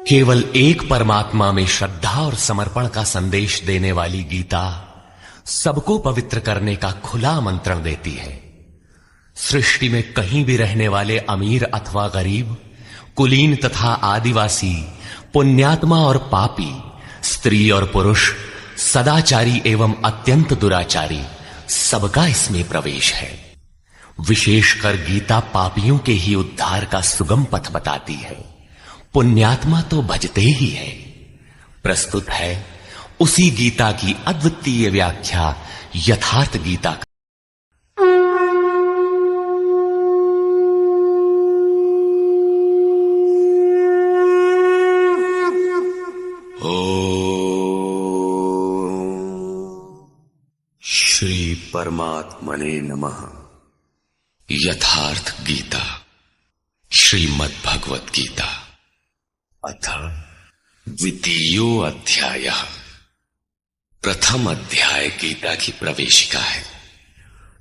केवल एक परमात्मा में श्रद्धा और समर्पण का संदेश देने वाली गीता सबको पवित्र करने का खुला आमंत्रण देती है। सृष्टि में कहीं भी रहने वाले अमीर अथवा गरीब, कुलीन तथा आदिवासी, पुण्यात्मा और पापी, स्त्री और पुरुष, सदाचारी एवं अत्यंत दुराचारी, सबका इसमें प्रवेश है। विशेषकर गीता पापियों के ही उद्धार का सुगम पथ बताती है। पुण्यात्मा तो भजते ही है। प्रस्तुत है उसी गीता की अद्वितीय व्याख्या यथार्थ गीता का। श्री परमात्मने नमः। यथार्थ गीता, श्रीमद् भगवत गीता, अथ द्वितीयो अध्यायः। प्रथम अध्याय गीता की प्रवेशिका है,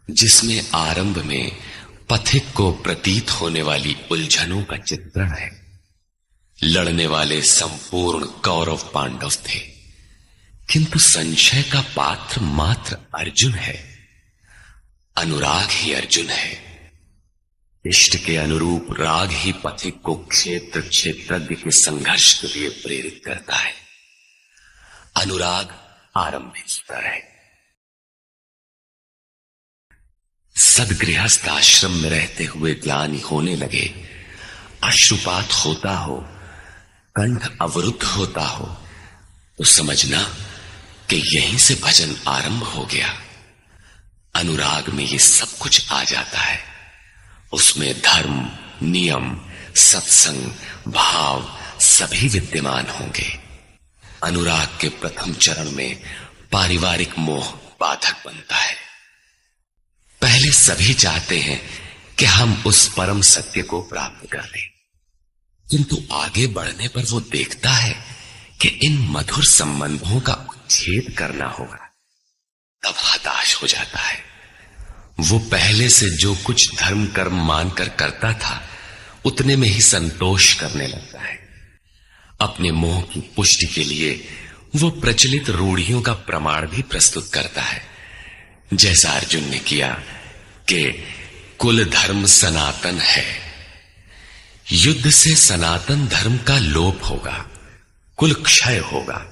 जिसमें आरंभ में पथिक को प्रतीत होने वाली उलझनों का चित्रण है। लड़ने वाले संपूर्ण कौरव पांडव थे, किंतु संशय का पात्र मात्र अर्जुन है। अनुराग ही अर्जुन है। इष्ट के अनुरूप राग ही पथिक को क्षेत्र क्षेत्रज्ञ के संघर्ष के लिए प्रेरित करता है। अनुराग आरंभिक स्तर है। सदगृहस्थ आश्रम में रहते हुए ग्लानि होने लगे, अश्रुपात होता हो, कंठ अवरुद्ध होता हो, तो समझना कि यहीं से भजन आरंभ हो गया। अनुराग में ये सब कुछ आ जाता है। उसमें धर्म, नियम, सत्संग, भाव सभी विद्यमान होंगे। अनुराग के प्रथम चरण में पारिवारिक मोह बाधक बनता है। पहले सभी चाहते हैं कि हम उस परम सत्य को प्राप्त कर लें, किंतु आगे बढ़ने पर वो देखता है कि इन मधुर संबंधों का उच्छेद करना होगा। तब हताश हो जाता है। वो पहले से जो कुछ धर्म कर्म मानकर करता था, उतने में ही संतोष करने लगता है। अपने मोह की पुष्टि के लिए वो प्रचलित रूढ़ियों का प्रमाण भी प्रस्तुत करता है, जैसा अर्जुन ने किया कि कुल धर्म सनातन है। युद्ध से सनातन धर्म का लोप होगा, कुल क्षय होगा,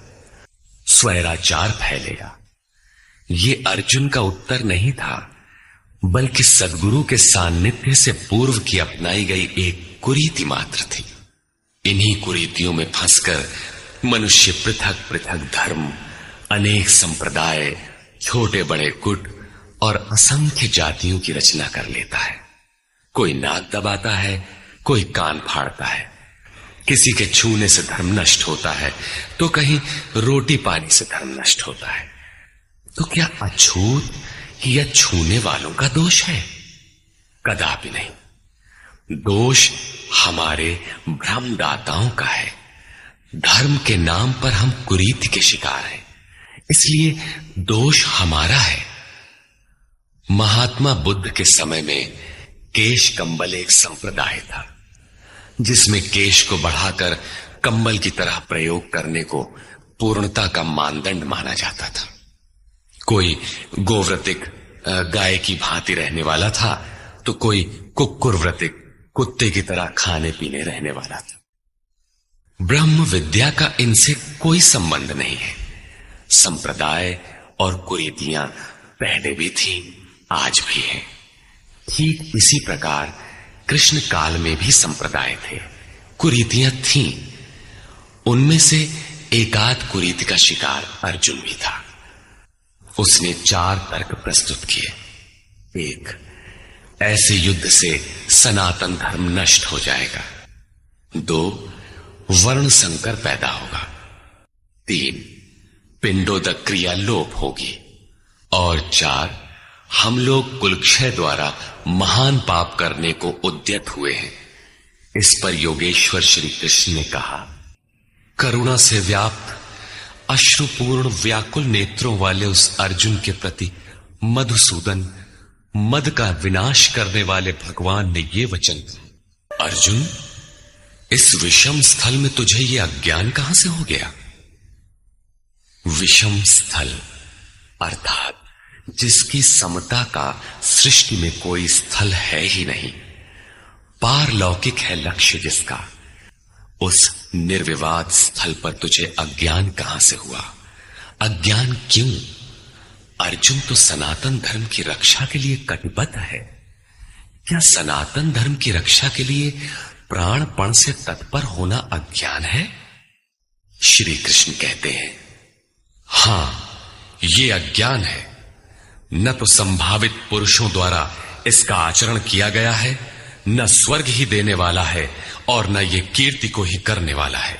स्वैराचार फैलेगा। ये अर्जुन का उत्तर नहीं था, बल्कि सद्गुरु के सान्निध्य से पूर्व की अपनाई गई एक कुरीति मात्र थी। इन्हीं कुरीतियों में फंसकर मनुष्य पृथक पृथक धर्म, अनेक संप्रदाय, छोटे बड़े गुट और असंख्य जातियों की रचना कर लेता है। कोई नाक दबाता है, कोई कान फाड़ता है। किसी के छूने से धर्म नष्ट होता है, तो कहीं रोटी पानी से धर्म नष्ट होता है। तो क्या अछूत या छूने वालों का दोष है? कदापि नहीं। दोष हमारे भ्रमदाताओं का है। धर्म के नाम पर हम कुरीति के शिकार हैं, इसलिए दोष हमारा है। महात्मा बुद्ध के समय में केश कंबल एक संप्रदाय था, जिसमें केश को बढ़ाकर कंबल की तरह प्रयोग करने को पूर्णता का मानदंड माना जाता था। कोई गोव्रतिक गाय की भांति रहने वाला था, तो कोई कुक्कुरव्रतिक कुत्ते की तरह खाने पीने रहने वाला था। ब्रह्म विद्या का इनसे कोई संबंध नहीं है। संप्रदाय और कुरीतियां पहले भी थीं, आज भी हैं। ठीक इसी प्रकार कृष्ण काल में भी संप्रदाय थे, कुरीतियां थीं। उनमें से एकाध कुरीति का शिकार अर्जुन भी था। उसने 4 तर्क प्रस्तुत किए। 1, ऐसे युद्ध से सनातन धर्म नष्ट हो जाएगा। 2, वर्ण संकर पैदा होगा। 3, पिंडोदक क्रिया लोप होगी। और 4, हम लोग कुलक्षय द्वारा महान पाप करने को उद्यत हुए हैं। इस पर योगेश्वर श्री कृष्ण ने कहा, करुणा से व्याप्त अश्रुपूर्ण व्याकुल नेत्रों वाले उस अर्जुन के प्रति मधुसूदन, मद का विनाश करने वाले भगवान ने ये वचन कहा, अर्जुन, इस विषम स्थल में तुझे ये अज्ञान कहां से हो गया? विषम स्थल अर्थात जिसकी समता का सृष्टि में कोई स्थल है ही नहीं, पारलौकिक है लक्ष्य जिसका, उस निर्विवाद स्थल पर तुझे अज्ञान कहां से हुआ? अज्ञान क्यों? अर्जुन तो सनातन धर्म की रक्षा के लिए कटिबद्ध है। क्या सनातन धर्म की रक्षा के लिए प्राणपण से तत्पर होना अज्ञान है? श्री कृष्ण कहते हैं, हां, ये अज्ञान है। न तो संभावित पुरुषों द्वारा इसका आचरण किया गया है, न स्वर्ग ही देने वाला है और न ये कीर्ति को ही करने वाला है।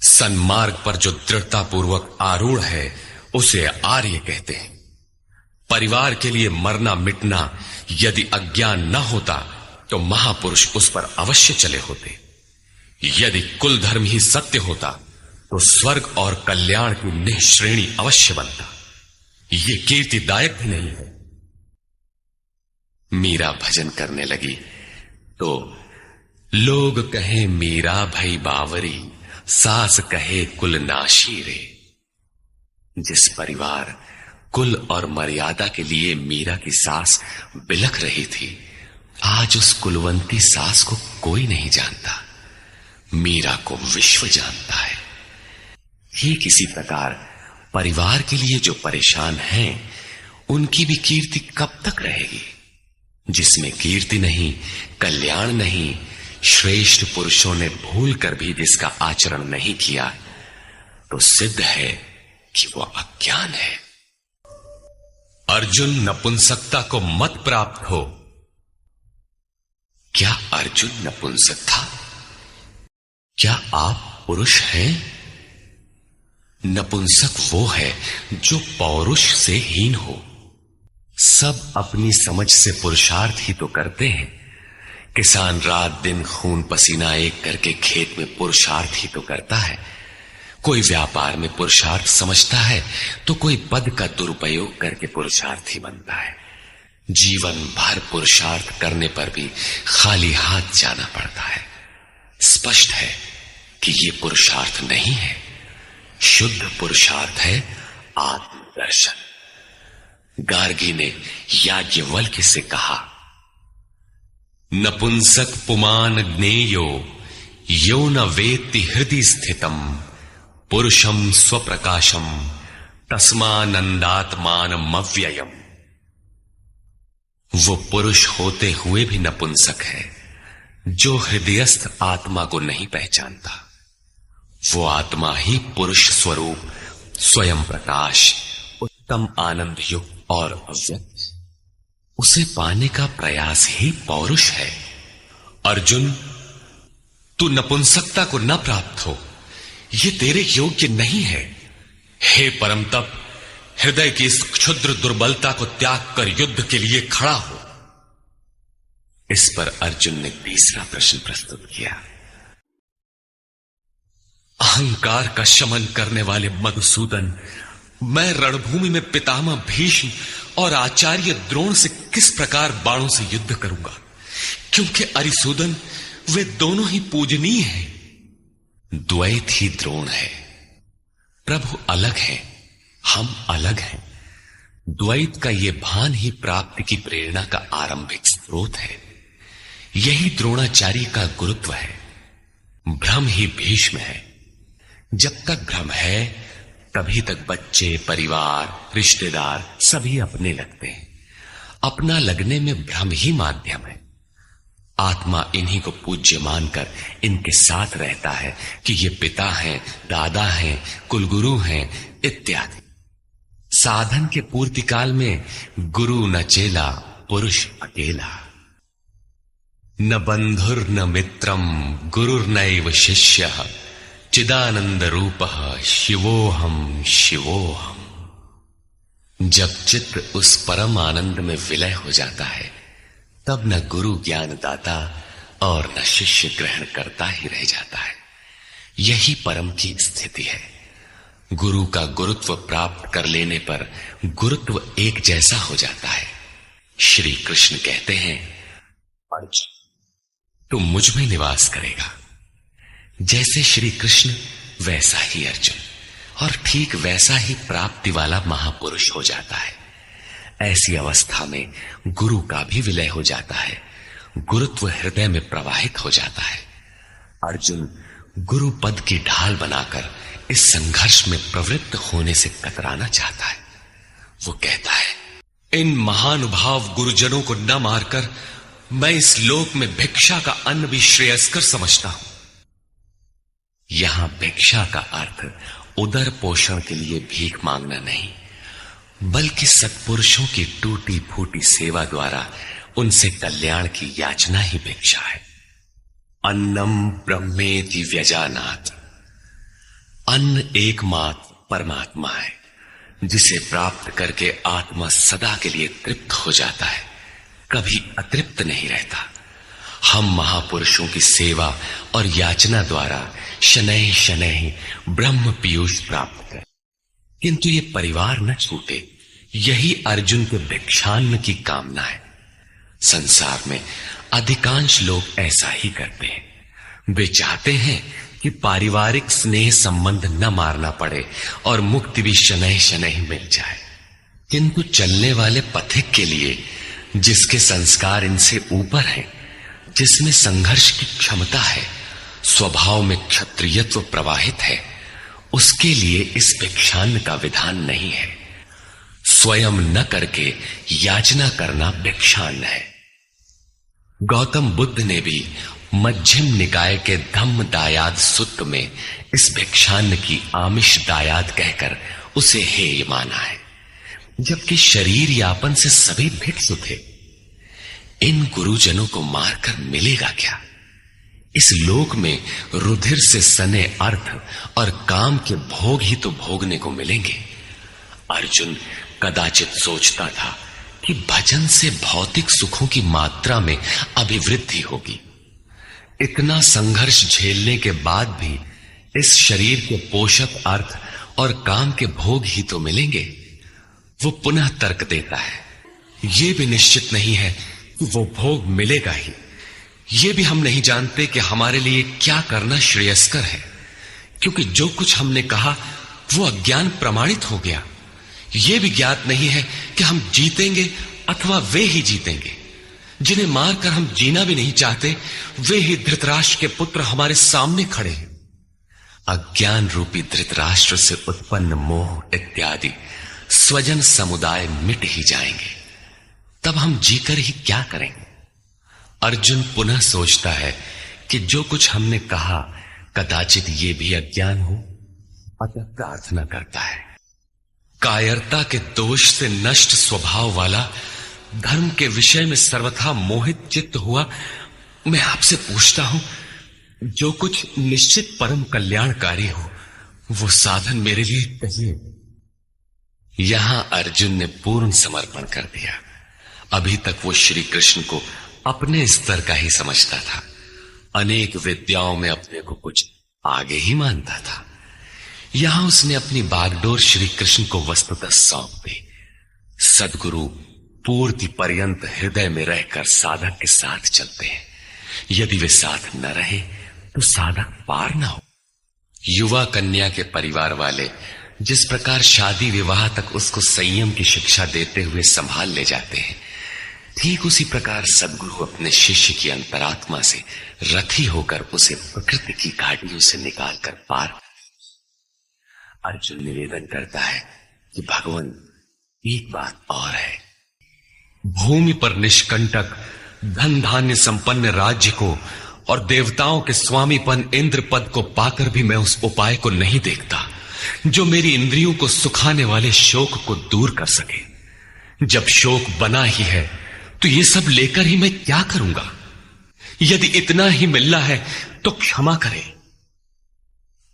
सन्मार्ग पर जो दृढ़तापूर्वक आरूढ़ है उसे आर्य कहते हैं। परिवार के लिए मरना मिटना यदि अज्ञान न होता तो महापुरुष उस पर अवश्य चले होते। यदि कुल धर्म ही सत्य होता तो स्वर्ग और कल्याण की निःश्रेणी अवश्य बनता। ये कीर्तिदायक भी नहीं है। मीरा भजन करने लगी तो लोग कहें मीरा भई बावरी, सास कहे कुल नाशी रे। जिस परिवार, कुल और मर्यादा के लिए मीरा की सास बिलख रही थी, आज उस कुलवंती सास को कोई नहीं जानता। मीरा को विश्व जानता है। ही किसी प्रकार परिवार के लिए जो परेशान हैं, उनकी भी कीर्ति कब तक रहेगी? जिसमें कीर्ति नहीं, कल्याण नहीं, श्रेष्ठ पुरुषों ने भूल कर भी जिसका आचरण नहीं किया, तो सिद्ध है कि वह अज्ञान है। अर्जुन, नपुंसकता को मत प्राप्त हो। क्या अर्जुन नपुंसक था? क्या आप पुरुष हैं? नपुंसक वो है जो पौरुष से हीन हो। सब अपनी समझ से पुरुषार्थ ही तो करते हैं। किसान रात दिन खून पसीना एक करके खेत में पुरुषार्थ ही तो करता है। कोई व्यापार में पुरुषार्थ समझता है तो कोई पद का दुरुपयोग करके पुरुषार्थी बनता है। जीवन भर पुरुषार्थ करने पर भी खाली हाथ जाना पड़ता है। स्पष्ट है कि ये पुरुषार्थ नहीं है। शुद्ध पुरुषार्थ है आत्मदर्शन। गार्गी ने याज्ञवल्क्य से कहा, नपुंसक पुमान ज्ञेयो यो न वेत्ति हृदि स्थितम पुरुषम स्वप्रकाशम तस्मानंदात्मानमव्ययम्। वो पुरुष होते हुए भी नपुंसक है जो हृदयस्थ आत्मा को नहीं पहचानता। वो आत्मा ही पुरुष स्वरूप, स्वयं प्रकाश, उत्तम आनंद युक्त और अव्यक्त, उसे पाने का प्रयास ही पौरुष है। अर्जुन, तू नपुंसकता को न प्राप्त हो, ये तेरे योग्य नहीं है। हे परम तप, हृदय की इस क्षुद्र दुर्बलता को त्याग कर युद्ध के लिए खड़ा हो। इस पर अर्जुन ने तीसरा प्रश्न प्रस्तुत किया। अहंकार का शमन करने वाले मधुसूदन, मैं रणभूमि में पितामह भीष्म और आचार्य द्रोण से किस प्रकार बाणों से युद्ध करूंगा, क्योंकि अरिसूदन वे दोनों ही पूजनीय हैं। द्वैत ही द्रोण है। प्रभु अलग है, हम अलग हैं। द्वैत का ये भान ही प्राप्ति की प्रेरणा का आरंभिक स्रोत है। यही द्रोणाचार्य का गुरुत्व है। भ्रम ही भीष्म है। जब तक भ्रम है तभी तक बच्चे, परिवार, रिश्तेदार सभी अपने लगते हैं। अपना लगने में भ्रम ही माध्यम है। आत्मा इन्हीं को पूज्य मानकर इनके साथ रहता है कि ये पिता हैं, दादा हैं, कुलगुरु हैं इत्यादि। साधन के पूर्ति काल में गुरु न चेला, पुरुष अकेला। न बंधुर न मित्रम गुरुर्नैव शिष्यः चिदानंद रूपः शिवोहम शिवोहम। जब चित्त उस परम आनंद में विलय हो जाता है तब न गुरु ज्ञान दाता और न शिष्य ग्रहण करता ही रह जाता है। यही परम की स्थिति है। गुरु का गुरुत्व प्राप्त कर लेने पर गुरुत्व एक जैसा हो जाता है। श्री कृष्ण कहते हैं, अर्जुन तू मुझ में निवास करेगा, जैसे श्री कृष्ण वैसा ही अर्जुन, और ठीक वैसा ही प्राप्ति वाला महापुरुष हो जाता है। ऐसी अवस्था में गुरु का भी विलय हो जाता है, गुरुत्व हृदय में प्रवाहित हो जाता है। अर्जुन गुरु पद की ढाल बनाकर इस संघर्ष में प्रवृत्त होने से कतराना चाहता है। वो कहता है, इन महानुभाव गुरुजनों को न मारकर मैं इस लोक में भिक्षा का अन्न भी श्रेयस्कर समझता हूं। यहां भिक्षा का अर्थ उदर पोषण के लिए भीख मांगना नहीं, बल्कि सत्पुरुषों की टूटी फूटी सेवा द्वारा उनसे कल्याण की याचना ही भिक्षा है। अन्नम ब्रह्मेति व्यजानात्, अन्न एकमात्र परमात्मा है, जिसे प्राप्त करके आत्मा सदा के लिए तृप्त हो जाता है, कभी अतृप्त नहीं रहता। हम महापुरुषों की सेवा और याचना द्वारा शनैः शनैः ब्रह्म पीयूष प्राप्त करें, किंतु ये परिवार न छूटे, यही अर्जुन के भिक्षान्न की कामना है। संसार में अधिकांश लोग ऐसा ही करते हैं। वे चाहते हैं कि पारिवारिक स्नेह संबंध न मारना पड़े और मुक्ति भी शनैः शनैः मिल जाए, किंतु चलने वाले पथिक के लिए, जिसके संस्कार इनसे ऊपर हैं, जिसमें संघर्ष की क्षमता है, स्वभाव में क्षत्रियत्व प्रवाहित है, उसके लिए इस भिक्षान्न का विधान नहीं है। स्वयं न करके याचना करना भिक्षान्न है। गौतम बुद्ध ने भी मध्यम निकाय के धम्म दायाद सूत्र में इस भिक्षान्न की आमिष दायाद कहकर उसे हेय माना है, जबकि शरीर यापन से सभी भिक्षु थे। इन गुरुजनों को मारकर मिलेगा क्या? इस लोक में रुधिर से सने अर्थ और काम के भोग ही तो भोगने को मिलेंगे। अर्जुन कदाचित सोचता था कि भजन से भौतिक सुखों की मात्रा में अभिवृद्धि होगी। इतना संघर्ष झेलने के बाद भी इस शरीर के पोषक अर्थ और काम के भोग ही तो मिलेंगे। वो पुनः तर्क देता है, ये भी निश्चित नहीं है कि वो भोग मिलेगा ही। ये भी हम नहीं जानते कि हमारे लिए क्या करना श्रेयस्कर है, क्योंकि जो कुछ हमने कहा वो अज्ञान प्रमाणित हो गया। ये भी ज्ञात नहीं है कि हम जीतेंगे अथवा वे ही जीतेंगे। जिन्हें मारकर हम जीना भी नहीं चाहते, वे ही धृतराष्ट्र के पुत्र हमारे सामने खड़े हैं। अज्ञान रूपी धृतराष्ट्र से उत्पन्न मोह इत्यादि स्वजन समुदाय मिट ही जाएंगे, तब हम जीकर ही क्या करेंगे? अर्जुन पुनः सोचता है कि जो कुछ हमने कहा कदाचित ये भी अज्ञान हो, अतः प्रार्थना करता है। कायरता के दोष से नष्ट स्वभाव वाला, धर्म के विषय में सर्वथा मोहित चित्त हुआ मैं आपसे पूछता हूं, जो कुछ निश्चित परम कल्याणकारी हो वो साधन मेरे लिए कहिए। यहां अर्जुन ने पूर्ण समर्पण कर दिया। अभी तक वो श्री कृष्ण को अपने स्तर का ही समझता था, अनेक विद्याओं में अपने को कुछ आगे ही मानता था। यहां उसने अपनी बागडोर श्री कृष्ण को वस्तुतः सौंप दी। सद्गुरु पूर्ति पर्यंत हृदय में रहकर साधक के साथ चलते हैं। यदि वे साथ न रहे तो साधक पार न हो। युवा कन्या के परिवार वाले जिस प्रकार शादी विवाह तक उसको संयम की शिक्षा देते हुए संभाल ले जाते हैं, ठीक उसी प्रकार सद्गुरु अपने शिष्य की अंतरात्मा से रथी होकर उसे प्रकृति की घाटियों से निकालकर पार। अर्जुन निवेदन करता है कि भगवान, एक बात और है। भूमि पर निष्कंटक धन धान्य संपन्न राज्य को और देवताओं के स्वामीपन इंद्र पद को पाकर भी मैं उस उपाय को नहीं देखता जो मेरी इंद्रियों को सुखाने वाले शोक को दूर कर सके। जब शोक बना ही है तो ये सब लेकर ही मैं क्या करूंगा? यदि इतना ही मिलना है तो क्षमा करें।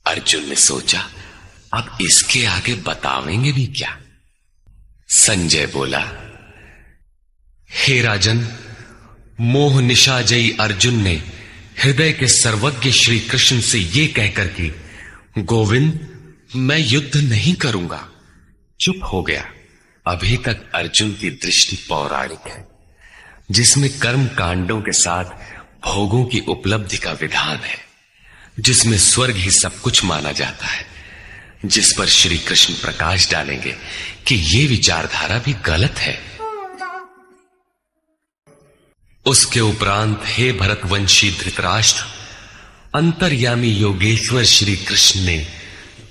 अर्जुन ने सोचा, अब इसके आगे बतावेंगे भी क्या? संजय बोला, हे राजन, मोह निशा जयी अर्जुन ने हृदय के सर्वज्ञ श्री कृष्ण से यह कहकर कि गोविंद मैं युद्ध नहीं करूंगा, चुप हो गया। अभी तक अर्जुन की दृष्टि पौराणिक है, जिसमें कर्म कांडों के साथ भोगों की उपलब्धि का विधान है। जिसमें स्वर्ग ही सब कुछ माना जाता है, जिस पर श्री कृष्ण प्रकाश डालेंगे कि यह विचारधारा भी गलत है। उसके उपरांत हे भरतवंशी धृतराष्ट्र, अंतर्यामी योगेश्वर श्री कृष्ण ने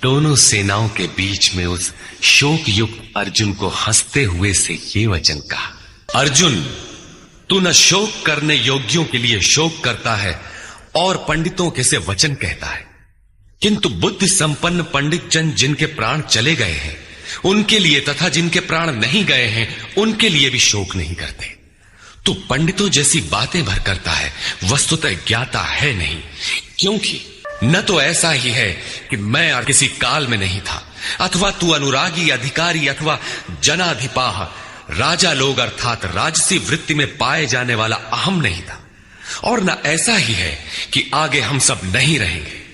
दोनों सेनाओं के बीच में उस शोक युक्त अर्जुन को हंसते हुए से ये वचन कहा, अर्जुन, तू न शोक करने योग्यों के लिए शोक करता है और पंडितों के से वचन कहता है, किंतु बुद्धि संपन्न पंडित जन जिनके प्राण चले गए हैं उनके लिए तथा जिनके प्राण नहीं गए हैं उनके लिए भी शोक नहीं करते। तू पंडितों जैसी बातें भर करता है, वस्तुतः ज्ञाता है नहीं, क्योंकि न तो ऐसा ही है कि मैं किसी काल में नहीं था, अथवा तू अनुरागी, अधिकारी अथवा जनाधिपाह राजा लोग अर्थात राजसी वृत्ति में पाए जाने वाला अहम नहीं था, और न ऐसा ही है कि आगे हम सब नहीं रहेंगे।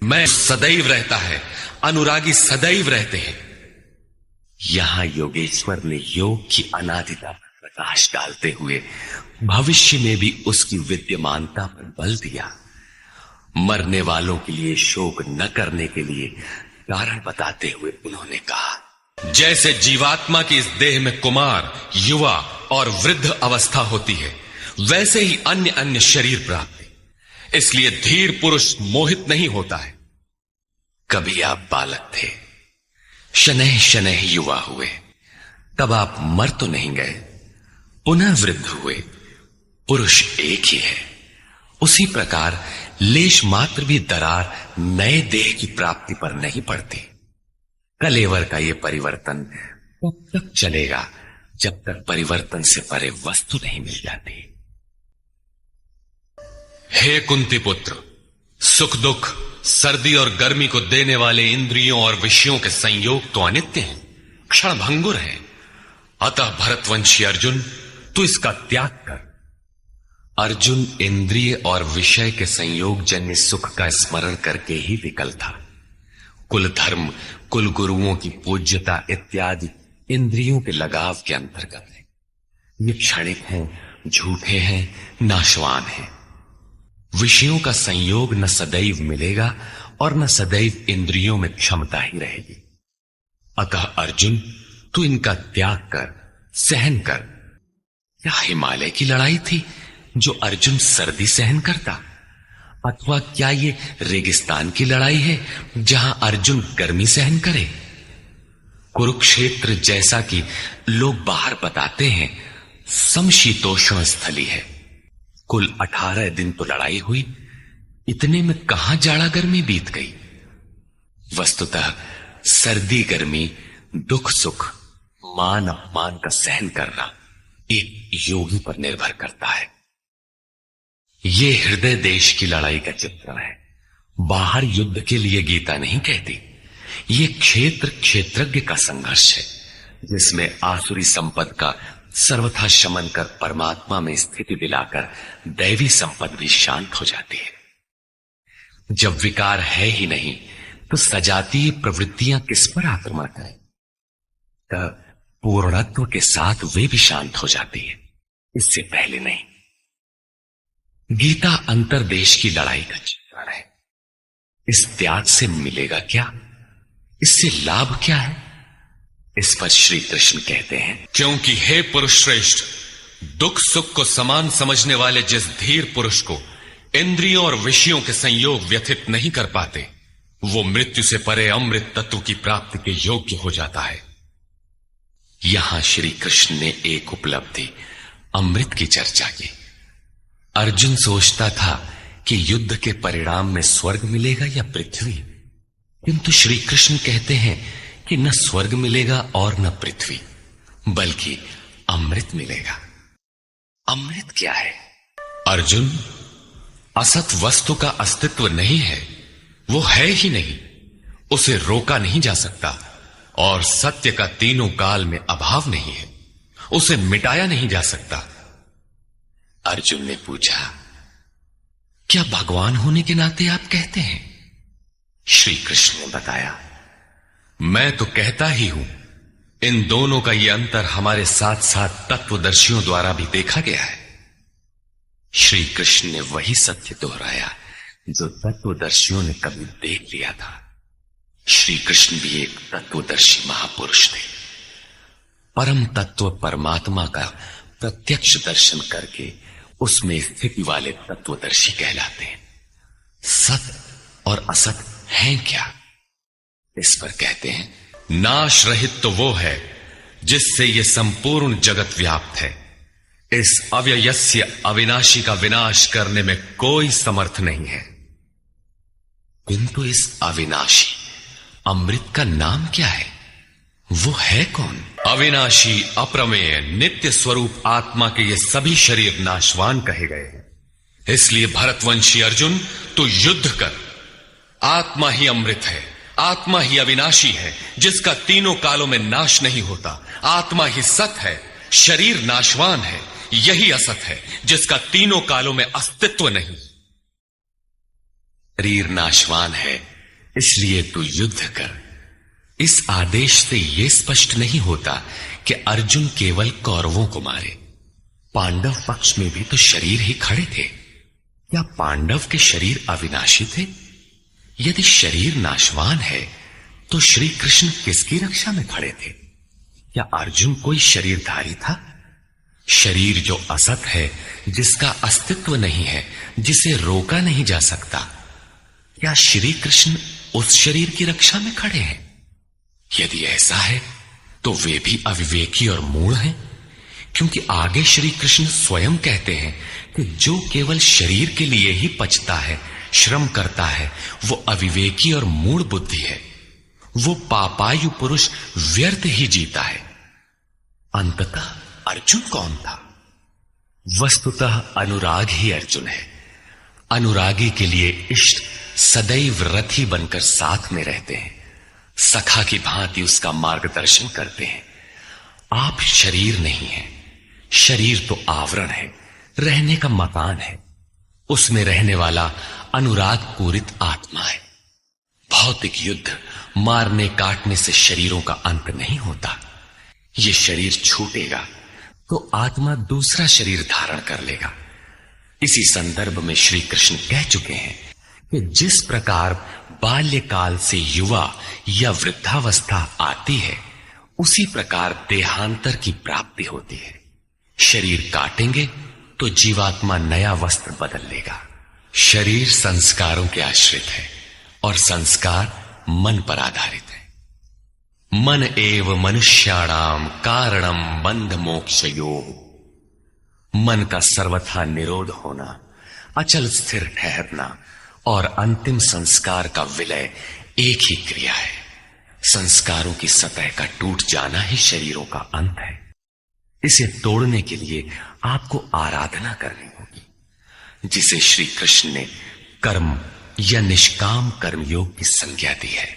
मैं सदैव रहता है, अनुरागी सदैव रहते हैं। यहां योगेश्वर ने योग की अनादिता पर प्रकाश डालते हुए भविष्य में भी उसकी विद्यमानता पर बल दिया। मरने वालों के लिए शोक न करने के लिए कारण बताते हुए उन्होंने कहा, जैसे जीवात्मा की इस देह में कुमार, युवा और वृद्ध अवस्था होती है, वैसे ही अन्य अन्य शरीर प्राप्ति, इसलिए धीर पुरुष मोहित नहीं होता है। कभी आप बालक थे, शनैः शनैः युवा हुए, तब आप मर तो नहीं गए, पुनः वृद्ध हुए, पुरुष एक ही है। उसी प्रकार लेश मात्र भी दरार नए देह की प्राप्ति पर नहीं पड़ती। कलेवर का यह परिवर्तन तब तक चलेगा जब तक परिवर्तन से परे वस्तु नहीं मिल जाती। हे कुंती पुत्र, सुख दुख, सर्दी और गर्मी को देने वाले इंद्रियों और विषयों के संयोग तो अनित्य हैं, क्षण भंगुर हैं। अतः भरतवंशी अर्जुन, तू इसका त्याग कर। अर्जुन इंद्रिय और विषय के संयोग जन्य सुख का स्मरण करके ही विकल था। कुल धर्म, कुल गुरुओं की पूज्यता इत्यादि इंद्रियों के लगाव के अंतर्गत है। ये क्षणिक हैं, झूठे हैं, नाशवान हैं। विषयों का संयोग न सदैव मिलेगा और न सदैव इंद्रियों में क्षमता ही रहेगी। अतः अर्जुन, तू इनका त्याग कर, सहन कर। क्या हिमालय की लड़ाई थी जो अर्जुन सर्दी सहन करता, अथवा क्या ये रेगिस्तान की लड़ाई है जहां अर्जुन गर्मी सहन करे? कुरुक्षेत्र जैसा कि लोग बाहर बताते हैं समशीतोष्ण स्थली है। कुल 18 दिन तो लड़ाई हुई, इतने में कहां जाड़ा गर्मी बीत गई। वस्तुतः सर्दी गर्मी, दुख सुख, मान अपमान का सहन करना एक योगी पर निर्भर करता है। ये हृदय देश की लड़ाई का चित्रण है। बाहर युद्ध के लिए गीता नहीं कहती। ये क्षेत्र क्षेत्रज्ञ का संघर्ष है, जिसमें आसुरी संपद का सर्वथा शमन कर परमात्मा में स्थिति दिलाकर दैवी संपद भी शांत हो जाती है। जब विकार है ही नहीं तो सजातीय प्रवृत्तियां किस पर आक्रमण करें? तब पूर्णत्व के साथ वे भी शांत हो जाती है, इससे पहले नहीं। गीता अंतरदेश की लड़ाई का चित्रण है। इस त्याग से मिलेगा क्या? इससे लाभ क्या है? इस पर श्री कृष्ण कहते हैं, क्योंकि हे पुरुष श्रेष्ठ, दुख सुख को समान समझने वाले जिस धीर पुरुष को इंद्रियों और विषयों के संयोग व्यथित नहीं कर पाते, वो मृत्यु से परे अमृत तत्व की प्राप्ति के योग्य हो जाता है। यहां श्री कृष्ण ने एक उपलब्धि अमृत की चर्चा की। अर्जुन सोचता था कि युद्ध के परिणाम में स्वर्ग मिलेगा या पृथ्वी, किंतु श्री कृष्ण कहते हैं कि न स्वर्ग मिलेगा और न पृथ्वी, बल्कि अमृत मिलेगा। अमृत क्या है? अर्जुन, असत वस्तु का अस्तित्व नहीं है, वो है ही नहीं, उसे रोका नहीं जा सकता, और सत्य का तीनों काल में अभाव नहीं है, उसे मिटाया नहीं जा सकता। अर्जुन ने पूछा, क्या भगवान होने के नाते आप कहते हैं? श्री कृष्ण ने बताया, मैं तो कहता ही हूं। इन दोनों का यह अंतर हमारे साथ साथ तत्वदर्शियों द्वारा भी देखा गया है। श्री कृष्ण ने वही सत्य दोहराया जो तत्वदर्शियों ने कभी देख लिया था। श्री कृष्ण भी एक तत्वदर्शी महापुरुष थे। परम तत्व परमात्मा का प्रत्यक्ष दर्शन करके उसमें स्थिति वाले तत्वदर्शी कहलाते हैं। सत और असत हैं क्या? इस पर कहते हैं, नाश रहित तो वो है जिससे ये संपूर्ण जगत व्याप्त है। इस अव्ययस्य अविनाशी का विनाश करने में कोई समर्थ नहीं है। किंतु इस अविनाशी अमृत का नाम क्या है? वो है कौन? अविनाशी, अप्रमेय, नित्य स्वरूप आत्मा के ये सभी शरीर नाशवान कहे गए हैं। इसलिए भरतवंशी अर्जुन, तू युद्ध कर। आत्मा ही अमृत है, आत्मा ही अविनाशी है जिसका तीनों कालों में नाश नहीं होता। आत्मा ही सत है, शरीर नाशवान है। यही असत है जिसका तीनों कालों में अस्तित्व नहीं। शरीर नाशवान है, इसलिए तू युद्ध कर। इस आदेश से यह स्पष्ट नहीं होता कि अर्जुन केवल कौरवों को मारे। पांडव पक्ष में भी तो शरीर ही खड़े थे। क्या पांडव के शरीर अविनाशी थे? यदि शरीर नाशवान है तो श्री कृष्ण किसकी रक्षा में खड़े थे? क्या अर्जुन कोई शरीरधारी था? शरीर जो असत है, जिसका अस्तित्व नहीं है, जिसे रोका नहीं जा सकता, क्या श्री कृष्ण उस शरीर की रक्षा में खड़े हैं? यदि ऐसा है तो वे भी अविवेकी और मूढ़ हैं, क्योंकि आगे श्री कृष्ण स्वयं कहते हैं कि जो केवल शरीर के लिए ही पचता है, श्रम करता है, वो अविवेकी और मूढ़ बुद्धि है। वो पापायु पुरुष व्यर्थ ही जीता है। अंततः अर्जुन कौन था? वस्तुतः अनुराग ही अर्जुन है। अनुरागी के लिए इष्ट सदैव रथी बनकर साथ में रहते हैं, सखा की भांति उसका मार्गदर्शन करते हैं। आप शरीर नहीं हैं, शरीर तो आवरण है, रहने का मकान है। उसमें रहने वाला अनुराग पूरित आत्मा है। भौतिक युद्ध, मारने काटने से शरीरों का अंत नहीं होता। ये शरीर छूटेगा तो आत्मा दूसरा शरीर धारण कर लेगा। इसी संदर्भ में श्री कृष्ण कह चुके हैं कि जिस प्रकार बाल्यकाल से युवा या वृद्धावस्था आती है, उसी प्रकार देहांतर की प्राप्ति होती है। शरीर काटेंगे तो जीवात्मा नया वस्त्र बदल लेगा। शरीर संस्कारों के आश्रित है और संस्कार मन पर आधारित है। मन एव मनुष्याणाम कारणम बंध मोक्षयोः। मन का सर्वथा निरोध होना, अचल स्थिर ठहरना और अंतिम संस्कार का विलय एक ही क्रिया है। संस्कारों की सतह का टूट जाना ही शरीरों का अंत है। इसे तोड़ने के लिए आपको आराधना करनी होगी, जिसे श्री कृष्ण ने कर्म या निष्काम कर्मयोग की संज्ञा दी है।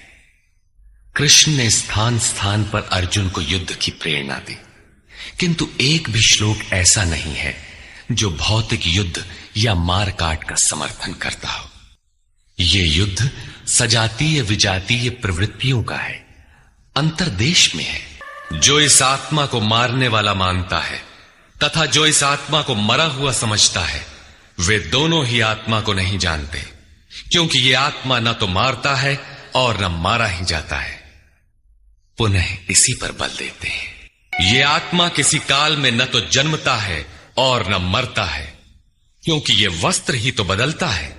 कृष्ण ने स्थान स्थान पर अर्जुन को युद्ध की प्रेरणा दी, किंतु एक भी श्लोक ऐसा नहीं है जो भौतिक युद्ध या मारकाट का समर्थन करता हो। ये युद्ध सजातीय विजातीय प्रवृत्तियों का है, अंतर्देश में है। जो इस आत्मा को मारने वाला मानता है तथा जो इस आत्मा को मरा हुआ समझता है, वे दोनों ही आत्मा को नहीं जानते, क्योंकि ये आत्मा न तो मारता है और न मारा ही जाता है। पुनः इसी पर बल देते हैं, ये आत्मा किसी काल में न तो जन्मता है और न मरता है, क्योंकि ये वस्त्र ही तो बदलता है।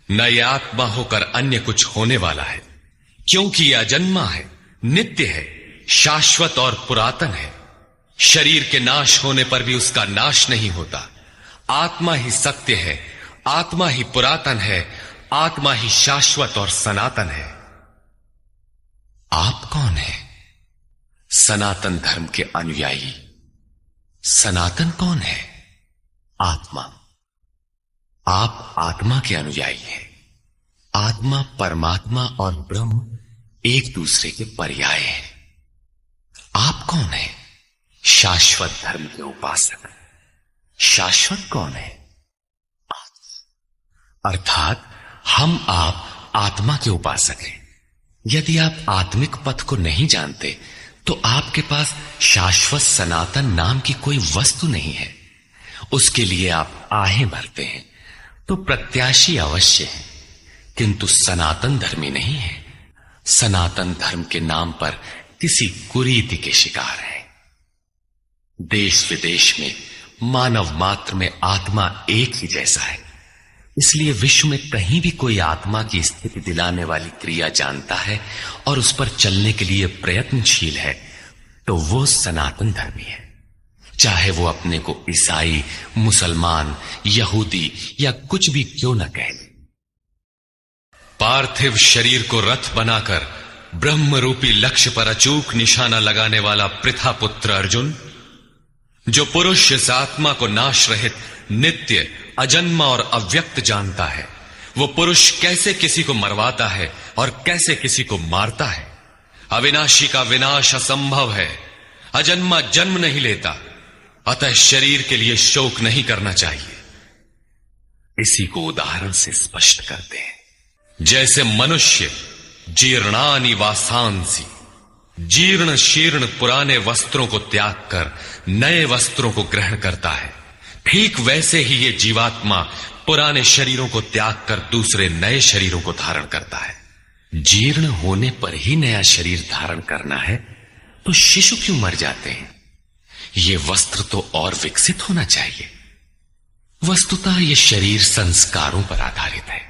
न ये आत्मा होकर अन्य कुछ होने वाला है, क्योंकि ये अजन्मा है, नित्य है, शाश्वत और पुरातन है। शरीर के नाश होने पर भी उसका नाश नहीं होता। आत्मा ही सत्य है, आत्मा ही पुरातन है, आत्मा ही शाश्वत और सनातन है। आप कौन है? सनातन धर्म के अनुयायी। सनातन कौन है? आत्मा। आप आत्मा के अनुयायी हैं। आत्मा, परमात्मा और ब्रह्म एक दूसरे के पर्याय हैं। आप कौन है? शाश्वत धर्म के उपासक। शाश्वत कौन है? अर्थात हम आप आत्मा के उपासक हैं। यदि आप आत्मिक पथ को नहीं जानते तो आपके पास शाश्वत सनातन नाम की कोई वस्तु नहीं है। उसके लिए आप आहें भरते हैं तो प्रत्याशी अवश्य है, किंतु सनातन धर्मी नहीं है। सनातन धर्म के नाम पर किसी कुरीति के शिकार है। देश विदेश में मानव मात्र में आत्मा एक ही जैसा है, इसलिए विश्व में कहीं भी कोई आत्मा की स्थिति दिलाने वाली क्रिया जानता है और उस पर चलने के लिए प्रयत्नशील है तो वो सनातन धर्मी है, चाहे वो अपने को ईसाई, मुसलमान, यहूदी या कुछ भी क्यों न कहे। पार्थिव शरीर को रथ बनाकर ब्रह्म रूपी लक्ष्य पर अचूक निशाना लगाने वाला पृथा पुत्र अर्जुन, जो पुरुष इस आत्मा को नाश रहित, नित्य, अजन्मा और अव्यक्त जानता है, वो पुरुष कैसे किसी को मरवाता है और कैसे किसी को मारता है। अविनाशी का विनाश असंभव है, अजन्मा जन्म नहीं लेता, अतः शरीर के लिए शोक नहीं करना चाहिए। इसी को उदाहरण से स्पष्ट करते हैं। जैसे मनुष्य जीर्णानि वासांसि, जीर्ण शीर्ण पुराने वस्त्रों को त्याग कर नए वस्त्रों को ग्रहण करता है, ठीक वैसे ही ये जीवात्मा पुराने शरीरों को त्याग कर दूसरे नए शरीरों को धारण करता है। जीर्ण होने पर ही नया शरीर धारण करना है तो शिशु क्यों मर जाते हैं? ये वस्त्र तो और विकसित होना चाहिए। वस्तुतः ये शरीर संस्कारों पर आधारित है।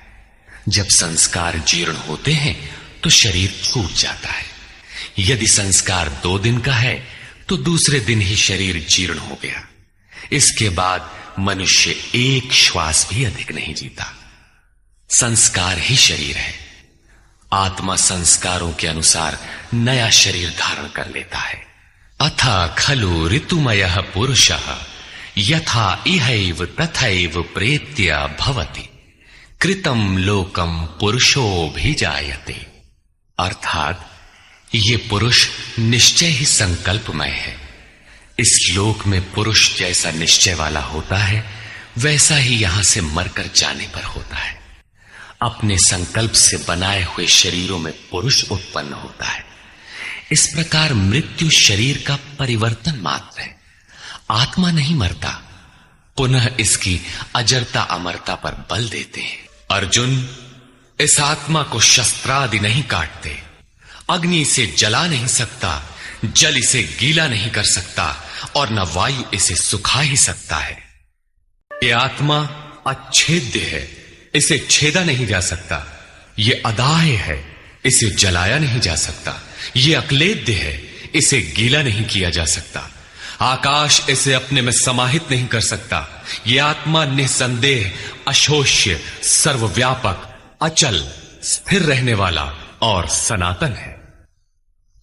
जब संस्कार जीर्ण होते हैं तो शरीर छूट जाता है। यदि संस्कार 2 दिन का है तो दूसरे दिन ही शरीर जीर्ण हो गया। इसके बाद मनुष्य एक श्वास भी अधिक नहीं जीता। संस्कार ही शरीर है। आत्मा संस्कारों के अनुसार नया शरीर धारण कर लेता है। अथा खलु ऋतुमयः पुरुषः यथा इहैव तथैव प्रेत्य भवति कृतं लोकम पुरुषोऽभिजायते। अर्थात ये पुरुष निश्चय ही संकल्पमय है। इस लोक में पुरुष जैसा निश्चय वाला होता है वैसा ही यहां से मरकर जाने पर होता है। अपने संकल्प से बनाए हुए शरीरों में पुरुष उत्पन्न होता है। इस प्रकार मृत्यु शरीर का परिवर्तन मात्र है, आत्मा नहीं मरता। पुनः इसकी अजरता अमरता पर बल देते हैं। अर्जुन, इस आत्मा को शस्त्रादि नहीं काटते, अग्नि इसे जला नहीं सकता, जल इसे गीला नहीं कर सकता और न वायु इसे सुखा ही सकता है। ये आत्मा अच्छेद्य है, इसे छेदा नहीं जा सकता। ये अदाह्य है, इसे जलाया नहीं जा सकता। ये अक्लेद्य है, इसे गीला नहीं किया जा सकता। आकाश इसे अपने में समाहित नहीं कर सकता। यह आत्मा निसंदेह, अशोष्य, सर्वव्यापक, अचल, स्थिर रहने वाला और सनातन है।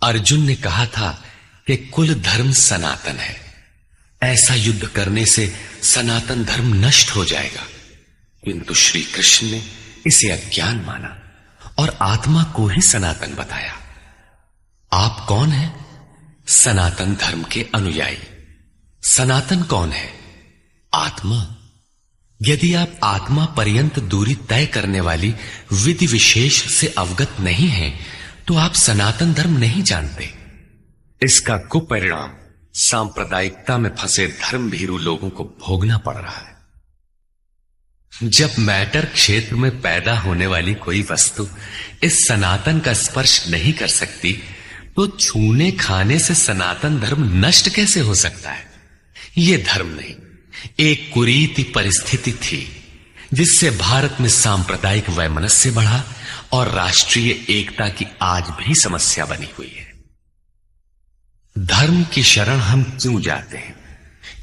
अर्जुन ने कहा था कि कुल धर्म सनातन है। ऐसा युद्ध करने से सनातन धर्म नष्ट हो जाएगा, किंतु श्री कृष्ण ने इसे अज्ञान माना और आत्मा को ही सनातन बताया। आप कौन हैं? सनातन धर्म के अनुयायी। सनातन कौन है? आत्मा। यदि आप आत्मा पर्यंत दूरी तय करने वाली विधि विशेष से अवगत नहीं हैं, तो आप सनातन धर्म नहीं जानते। इसका कुपरिणाम सांप्रदायिकता में फंसे धर्म भीरू लोगों को भोगना पड़ रहा है। जब मैटर क्षेत्र में पैदा होने वाली कोई वस्तु इस सनातन का स्पर्श नहीं कर सकती, तो छूने खाने से सनातन धर्म नष्ट कैसे हो सकता है? यह धर्म नहीं, एक कुरीति परिस्थिति थी जिससे भारत में सांप्रदायिक वैमनस्य बढ़ा और राष्ट्रीय एकता की आज भी समस्या बनी हुई है। धर्म की शरण हम क्यों जाते हैं?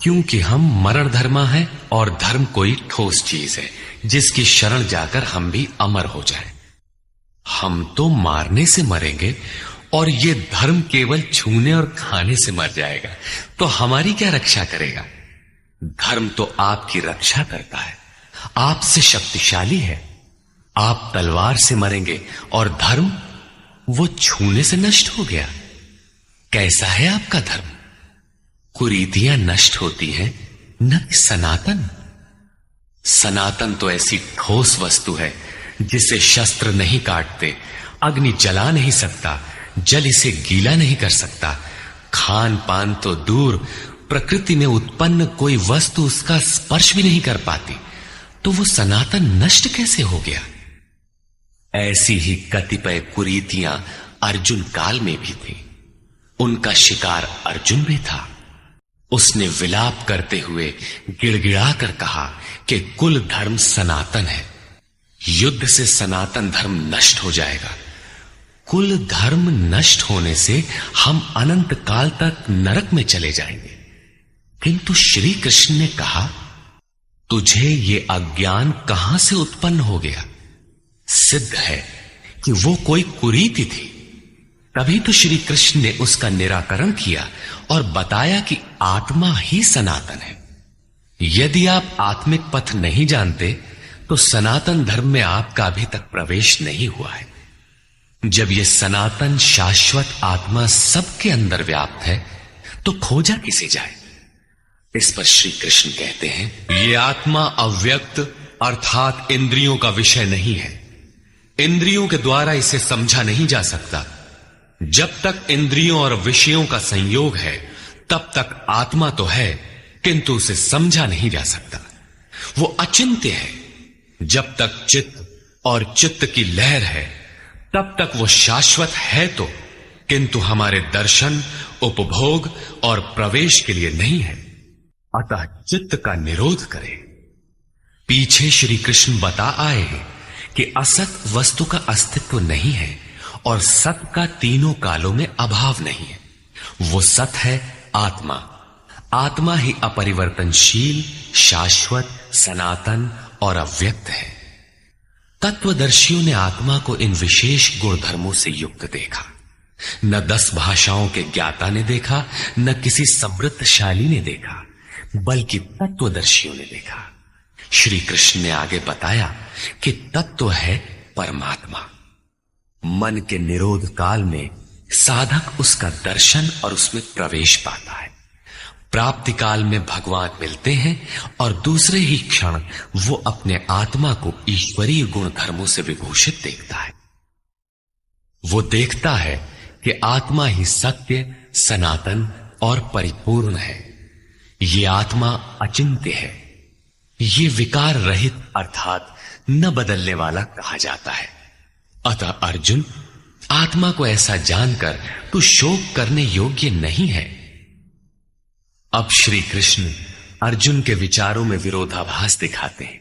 क्योंकि हम मरण धर्मा है और धर्म कोई ठोस चीज है जिसकी शरण जाकर हम भी अमर हो जाए। हम तो मारने से मरेंगे और ये धर्म केवल छूने और खाने से मर जाएगा, तो हमारी क्या रक्षा करेगा? धर्म तो आपकी रक्षा करता है, आपसे शक्तिशाली है। आप तलवार से मरेंगे और धर्म वो छूने से नष्ट हो गया। कैसा है आपका धर्म? कुरीतियां नष्ट होती हैं, न कि सनातन। सनातन तो ऐसी ठोस वस्तु है जिसे शस्त्र नहीं काटते, अग्नि जला नहीं सकता, जल इसे गीला नहीं कर सकता। खान पान तो दूर, प्रकृति में उत्पन्न कोई वस्तु उसका स्पर्श भी नहीं कर पाती, तो वो सनातन नष्ट कैसे हो गया? ऐसी ही कतिपय कुरीतियां अर्जुन काल में भी थी। उनका शिकार अर्जुन भी था। उसने विलाप करते हुए गिड़गिड़ाकर कहा कि कुल धर्म सनातन है, युद्ध से सनातन धर्म नष्ट हो जाएगा। कुल धर्म नष्ट होने से हम अनंत काल तक नरक में चले जाएंगे। किंतु श्री कृष्ण ने कहा, तुझे ये अज्ञान कहां से उत्पन्न हो गया? सिद्ध है कि वो कोई कुरीति थी। तभी तो श्री कृष्ण ने उसका निराकरण किया और बताया कि आत्मा ही सनातन है। यदि आप आत्मिक पथ नहीं जानते तो सनातन धर्म में आपका अभी तक प्रवेश नहीं हुआ है। जब यह सनातन शाश्वत आत्मा सबके अंदर व्याप्त है तो खोजा किसे जाए? इस पर श्री कृष्ण कहते हैं, ये आत्मा अव्यक्त अर्थात इंद्रियों का विषय नहीं है। इंद्रियों के द्वारा इसे समझा नहीं जा सकता। जब तक इंद्रियों और विषयों का संयोग है तब तक आत्मा तो है, किंतु उसे समझा नहीं जा सकता। वो अचिंत्य है। जब तक चित्त और चित्त की लहर है तब तक वो शाश्वत है तो, किंतु हमारे दर्शन, उपभोग और प्रवेश के लिए नहीं है। अतः चित्त का निरोध करें। पीछे श्री कृष्ण बता आए हैं कि असत वस्तु का अस्तित्व नहीं है और सत का तीनों कालों में अभाव नहीं है। वो सत है आत्मा। आत्मा ही अपरिवर्तनशील, शाश्वत, सनातन और अव्यक्त है। तत्वदर्शियों ने आत्मा को इन विशेष गुणधर्मों से युक्त देखा। न 10 भाषाओं के ज्ञाता ने देखा, न किसी समृद्धशाली ने देखा, बल्कि तत्वदर्शियों ने देखा। श्री कृष्ण ने आगे बताया कि तत्व है परमात्मा। मन के निरोध काल में साधक उसका दर्शन और उसमें प्रवेश पाता है। प्राप्ति काल में भगवान मिलते हैं और दूसरे ही क्षण वो अपने आत्मा को ईश्वरीय गुण धर्मों से विभूषित देखता है। वो देखता है कि आत्मा ही सत्य, सनातन और परिपूर्ण है। ये आत्मा अचिंत्य है। ये विकार रहित अर्थात न बदलने वाला कहा जाता है। अतः अर्जुन, आत्मा को ऐसा जानकर तू शोक करने योग्य नहीं है। अब श्री कृष्ण अर्जुन के विचारों में विरोधाभास दिखाते हैं,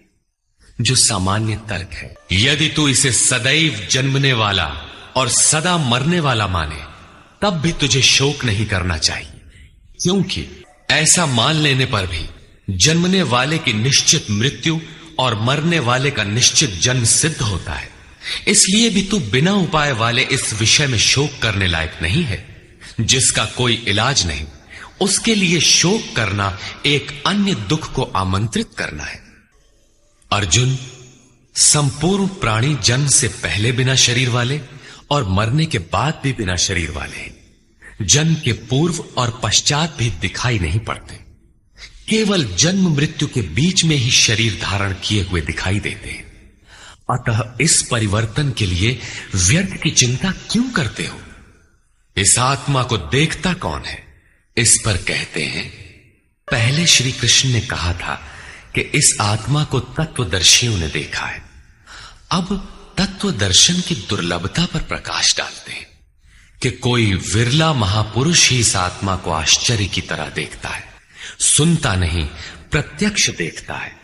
जो सामान्य तर्क है। यदि तू इसे सदैव जन्मने वाला और सदा मरने वाला माने, तब भी तुझे शोक नहीं करना चाहिए, क्योंकि ऐसा मान लेने पर भी जन्मने वाले की निश्चित मृत्यु और मरने वाले का निश्चित जन्म सिद्ध होता है। इसलिए भी तू बिना उपाय वाले इस विषय में शोक करने लायक नहीं है। जिसका कोई इलाज नहीं, उसके लिए शोक करना एक अन्य दुख को आमंत्रित करना है। अर्जुन, संपूर्ण प्राणी जन्म से पहले बिना शरीर वाले और मरने के बाद भी बिना शरीर वाले हैं। जन्म के पूर्व और पश्चात भी दिखाई नहीं पड़ते, केवल जन्म मृत्यु के बीच में ही शरीर धारण किए हुए दिखाई देते हैं। अतः इस परिवर्तन के लिए व्यर्थ की चिंता क्यों करते हो? इस आत्मा को देखता कौन है? इस पर कहते हैं, पहले श्री कृष्ण ने कहा था कि इस आत्मा को तत्वदर्शियों ने देखा है। अब तत्व दर्शन की दुर्लभता पर प्रकाश डालते हैं कि कोई विरला महापुरुष ही इस आत्मा को आश्चर्य की तरह देखता है, सुनता नहीं, प्रत्यक्ष देखता है।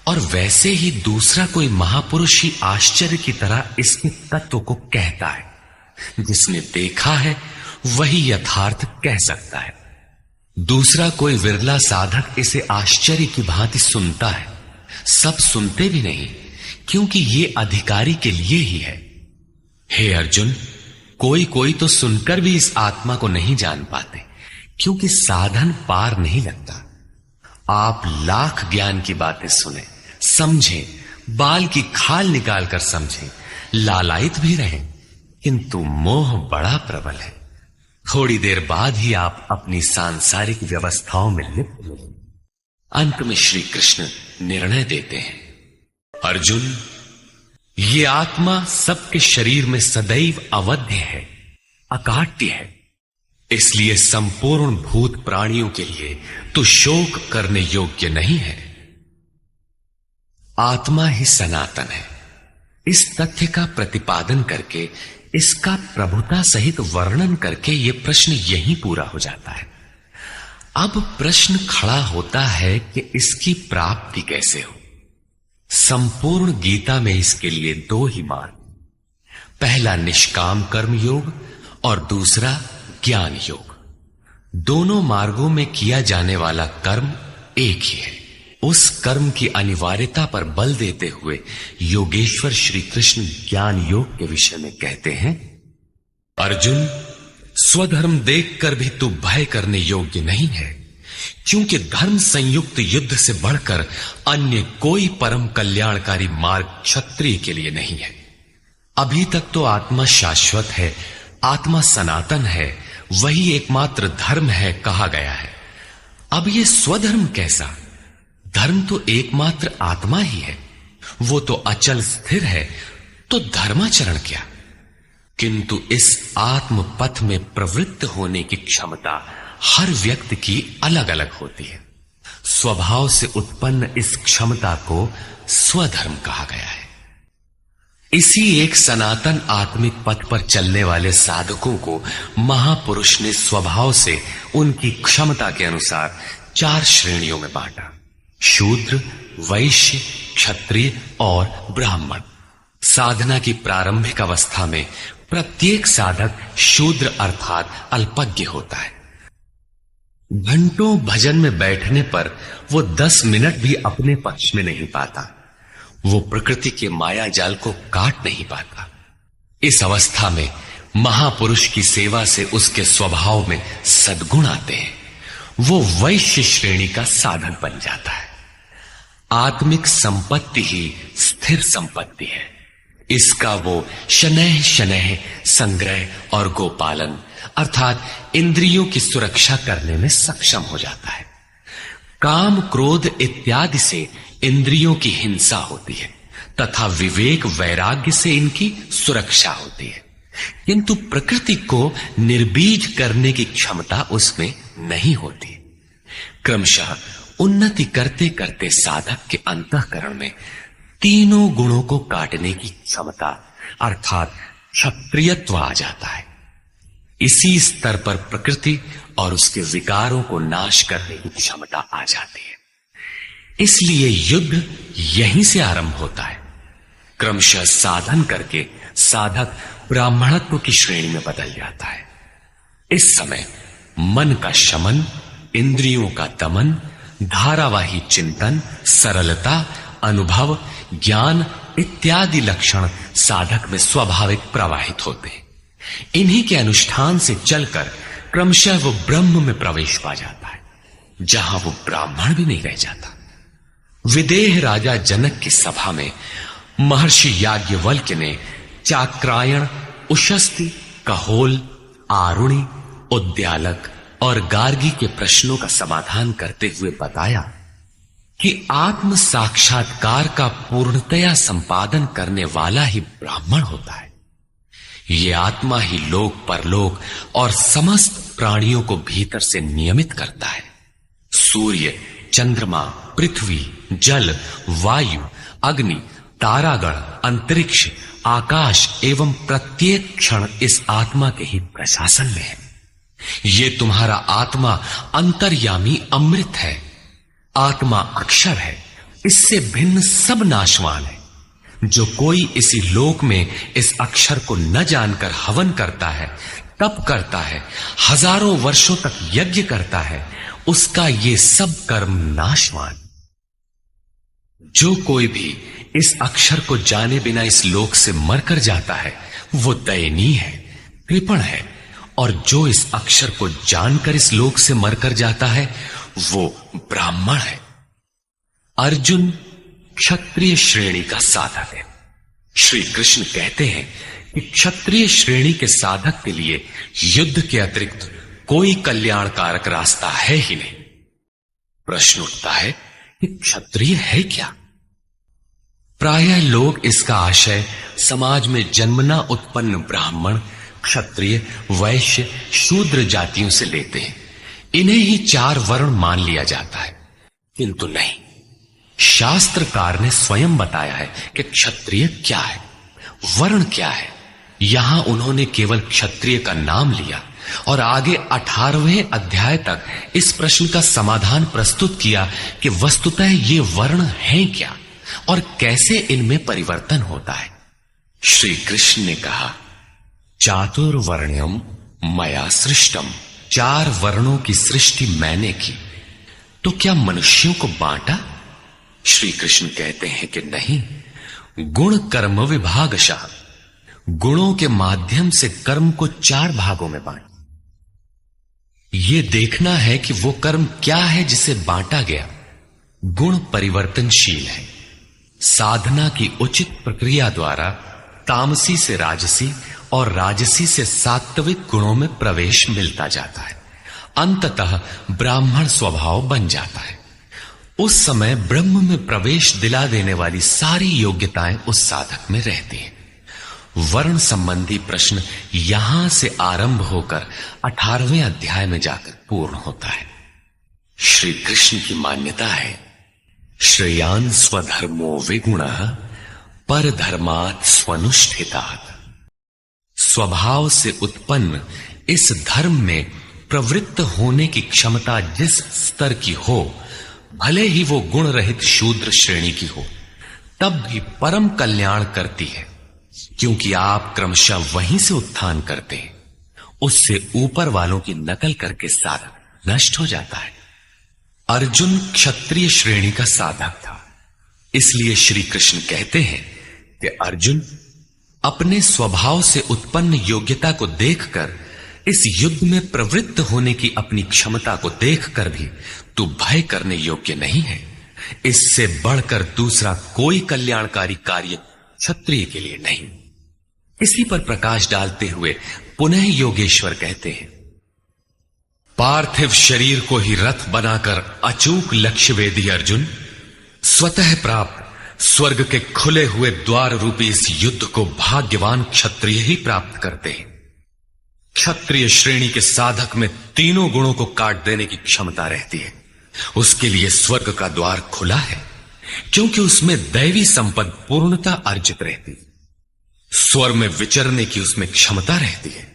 और वैसे ही दूसरा कोई महापुरुष ही आश्चर्य की तरह इसके तत्व को कहता है। जिसने देखा है वही यथार्थ कह सकता है। दूसरा कोई विरला साधक इसे आश्चर्य की भांति सुनता है। सब सुनते भी नहीं, क्योंकि ये अधिकारी के लिए ही है। हे अर्जुन, कोई कोई तो सुनकर भी इस आत्मा को नहीं जान पाते, क्योंकि साधन पार नहीं लगता। आप लाख ज्ञान की बातें सुने, समझें, बाल की खाल निकाल कर समझें, लालायित भी रहें, किंतु मोह बड़ा प्रबल है। थोड़ी देर बाद ही आप अपनी सांसारिक व्यवस्थाओं में लिप्त हो। अंत में श्री कृष्ण निर्णय देते हैं, अर्जुन, ये आत्मा सबके शरीर में सदैव अवध्य है, अकाट्य है। इसलिए संपूर्ण भूत प्राणियों के लिए तो शोक करने योग्य नहीं है। आत्मा ही सनातन है, इस तथ्य का प्रतिपादन करके, इसका प्रभुता सहित वर्णन करके यह प्रश्न यहीं पूरा हो जाता है। अब प्रश्न खड़ा होता है कि इसकी प्राप्ति कैसे हो। संपूर्ण गीता में इसके लिए दो ही मार्ग, पहला निष्काम कर्म योग और दूसरा ज्ञान योग। दोनों मार्गों में किया जाने वाला कर्म एक ही है। उस कर्म की अनिवार्यता पर बल देते हुए योगेश्वर श्री कृष्ण ज्ञान योग के विषय में कहते हैं, अर्जुन, स्वधर्म देखकर भी तू भय करने योग्य नहीं है, क्योंकि धर्म संयुक्त युद्ध से बढ़कर अन्य कोई परम कल्याणकारी मार्ग क्षत्रिय के लिए नहीं है। अभी तक तो आत्मा शाश्वत है, आत्मा सनातन है, वही एकमात्र धर्म है कहा गया है। अब ये स्वधर्म कैसा? धर्म तो एकमात्र आत्मा ही है, वो तो अचल स्थिर है, तो धर्माचरण क्या? किंतु इस आत्म पथ में प्रवृत्त होने की क्षमता हर व्यक्ति की अलग अलग होती है। स्वभाव से उत्पन्न इस क्षमता को स्वधर्म कहा गया है। इसी एक सनातन आत्मिक पथ पर चलने वाले साधकों को महापुरुष ने स्वभाव से उनकी क्षमता के अनुसार 4 श्रेणियों में बांटा: शूद्र, वैश्य, क्षत्रिय और ब्राह्मण। साधना की प्रारंभिक अवस्था में प्रत्येक साधक शूद्र अर्थात अल्पज्ञ होता है। घंटों भजन में बैठने पर वो 10 मिनट भी अपने पक्ष में नहीं पाता, वो प्रकृति के माया जाल को काट नहीं पाता। इस अवस्था में महापुरुष की सेवा से उसके स्वभाव में सद्गुण आते हैं, वो वैश्य श्रेणी का साधक बन जाता है। आत्मिक संपत्ति ही स्थिर संपत्ति है, इसका वो शनैः शनैः संग्रह और गोपालन अर्थात इंद्रियों की सुरक्षा करने में सक्षम हो जाता है। काम, क्रोध इत्यादि से इंद्रियों की हिंसा होती है तथा विवेक, वैराग्य से इनकी सुरक्षा होती है, किंतु प्रकृति को निर्बीज करने की क्षमता उसमें नहीं होती। क्रमशः उन्नति करते करते साधक के अंतःकरण में तीनों गुणों को काटने की क्षमता अर्थात क्षत्रियत्व आ जाता है। इसी स्तर पर प्रकृति और उसके विकारों को नाश करने की क्षमता आ जाती है। इसलिए युद्ध यहीं से आरंभ होता है। क्रमशः साधन करके साधक ब्राह्मणत्व की श्रेणी में बदल जाता है। इस समय मन का शमन, इंद्रियों का दमन, धारावाही चिंतन, सरलता, अनुभव, ज्ञान इत्यादि लक्षण साधक में स्वाभाविक प्रवाहित होते हैं। इन्हीं के अनुष्ठान से चलकर क्रमशः वो ब्रह्म में प्रवेश पा जाता है, जहां वो ब्राह्मण भी नहीं रह जाता। विदेह राजा जनक की सभा में महर्षि याज्ञवल्क्य ने चाक्रायण, उशस्ति, कहोल, आरुणि, उद्यालक और गार्गी के प्रश्नों का समाधान करते हुए बताया कि आत्म साक्षात्कार का पूर्णतया संपादन करने वाला ही ब्राह्मण होता है। ये आत्मा ही लोक परलोक और समस्त प्राणियों को भीतर से नियमित करता है। सूर्य, चंद्रमा, पृथ्वी, जल, वायु, अग्नि, तारागण, अंतरिक्ष, आकाश एवं प्रत्येक क्षण इस आत्मा के ही प्रशासन में है। ये तुम्हारा आत्मा अंतर्यामी अमृत है। आत्मा अक्षर है, इससे भिन्न सब नाशवान है। जो कोई इसी लोक में इस अक्षर को न जानकर हवन करता है, तप करता है, हजारों वर्षों तक यज्ञ करता है, उसका ये सब कर्म नाशवान। जो कोई भी इस अक्षर को जाने बिना इस लोक से मरकर जाता है, वो दयनीय है, कृपण है, और जो इस अक्षर को जानकर इस लोक से मरकर जाता है, वो ब्राह्मण है। अर्जुन क्षत्रिय श्रेणी का साधक है। श्री कृष्ण कहते हैं कि क्षत्रिय श्रेणी के साधक के लिए युद्ध के अतिरिक्त कोई कल्याणकारक रास्ता है ही नहीं। प्रश्न उठता है कि क्षत्रिय है क्या? प्रायः लोग इसका आशय समाज में जन्मना उत्पन्न ब्राह्मण, क्षत्रिय, वैश्य, शूद्र जातियों से लेते हैं। इन्हें ही 4 वर्ण मान लिया जाता है, किंतु नहीं। शास्त्रकार ने स्वयं बताया है कि क्षत्रिय क्या है। वर्ण क्या है? यहां उन्होंने केवल क्षत्रिय का नाम लिया और आगे 18वें अध्याय तक इस प्रश्न का समाधान प्रस्तुत किया कि वस्तुतः ये वर्ण हैं क्या और कैसे इनमें परिवर्तन होता है। श्री कृष्ण ने कहा, चातुर्वर्ण्यम मया सृष्टम, 4 वर्णों की सृष्टि मैंने की। तो क्या मनुष्यों को बांटा? श्री कृष्ण कहते हैं कि नहीं, गुण कर्म विभागशः, गुणों के माध्यम से कर्म को 4 भागों में बांटा। यह देखना है कि वो कर्म क्या है जिसे बांटा गया। गुण परिवर्तनशील है। साधना की उचित प्रक्रिया द्वारा तामसी से राजसी और राजसी से सात्विक गुणों में प्रवेश मिलता जाता है। अंततः ब्राह्मण स्वभाव बन जाता है। उस समय ब्रह्म में प्रवेश दिला देने वाली सारी योग्यताएं उस साधक में रहती हैं। वर्ण संबंधी प्रश्न यहां से आरंभ होकर 18वें अध्याय में जाकर पूर्ण होता है। श्री कृष्ण की मान्यता है, श्रेयान स्वधर्मो विगुणः परधर्मात् स्वनुष्ठितात्। स्वभाव से उत्पन्न इस धर्म में प्रवृत्त होने की क्षमता जिस स्तर की हो, भले ही वो गुण रहित शूद्र श्रेणी की हो, तब भी परम कल्याण करती है, क्योंकि आप क्रमशः वहीं से उत्थान करते हैं। उससे ऊपर वालों की नकल करके साधक नष्ट हो जाता है। अर्जुन क्षत्रिय श्रेणी का साधक था, इसलिए श्री कृष्ण कहते हैं कि अर्जुन, अपने स्वभाव से उत्पन्न योग्यता को देखकर, इस युद्ध में प्रवृत्त होने की अपनी क्षमता को देखकर भी तू भय करने योग्य नहीं है। इससे बढ़कर दूसरा कोई कल्याणकारी कार्य क्षत्रिय के लिए नहीं। इसी पर प्रकाश डालते हुए पुनः योगेश्वर कहते हैं, पार्थिव शरीर को ही रथ बनाकर अचूक लक्ष्य वेदी अर्जुन, स्वतः प्राप्त स्वर्ग के खुले हुए द्वार रूपी इस युद्ध को भाग्यवान क्षत्रिय ही प्राप्त करते हैं। क्षत्रिय श्रेणी के साधक में तीनों गुणों को काट देने की क्षमता रहती है। उसके लिए स्वर्ग का द्वार खुला है, क्योंकि उसमें दैवी संपद पूर्णता अर्जित रहती है। स्वर में विचरने की उसमें क्षमता रहती है।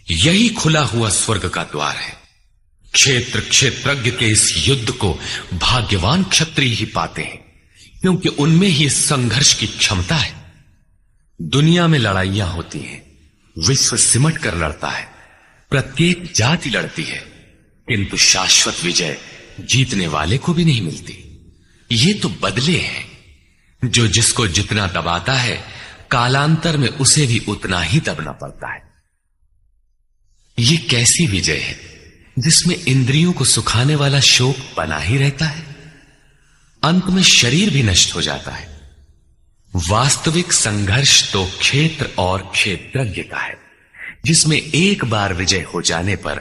यही खुला हुआ स्वर्ग का द्वार है। क्षेत्र क्षेत्रज्ञ के इस युद्ध को भाग्यवान क्षत्रिय ही पाते हैं, क्योंकि उनमें ही संघर्ष की क्षमता है। दुनिया में लड़ाइयां होती हैं, विश्व सिमट कर लड़ता है, प्रत्येक जाति लड़ती है, किंतु शाश्वत विजय जीतने वाले को भी नहीं मिलती। ये तो बदले हैं। जो जिसको जितना दबाता है, कालांतर में उसे भी उतना ही दबना पड़ता है। ये कैसी विजय है जिसमें इंद्रियों को सुखाने वाला शोक बना ही रहता है, अंत में शरीर भी नष्ट हो जाता है। वास्तविक संघर्ष तो क्षेत्र और क्षेत्रज्ञ का है, जिसमें एक बार विजय हो जाने पर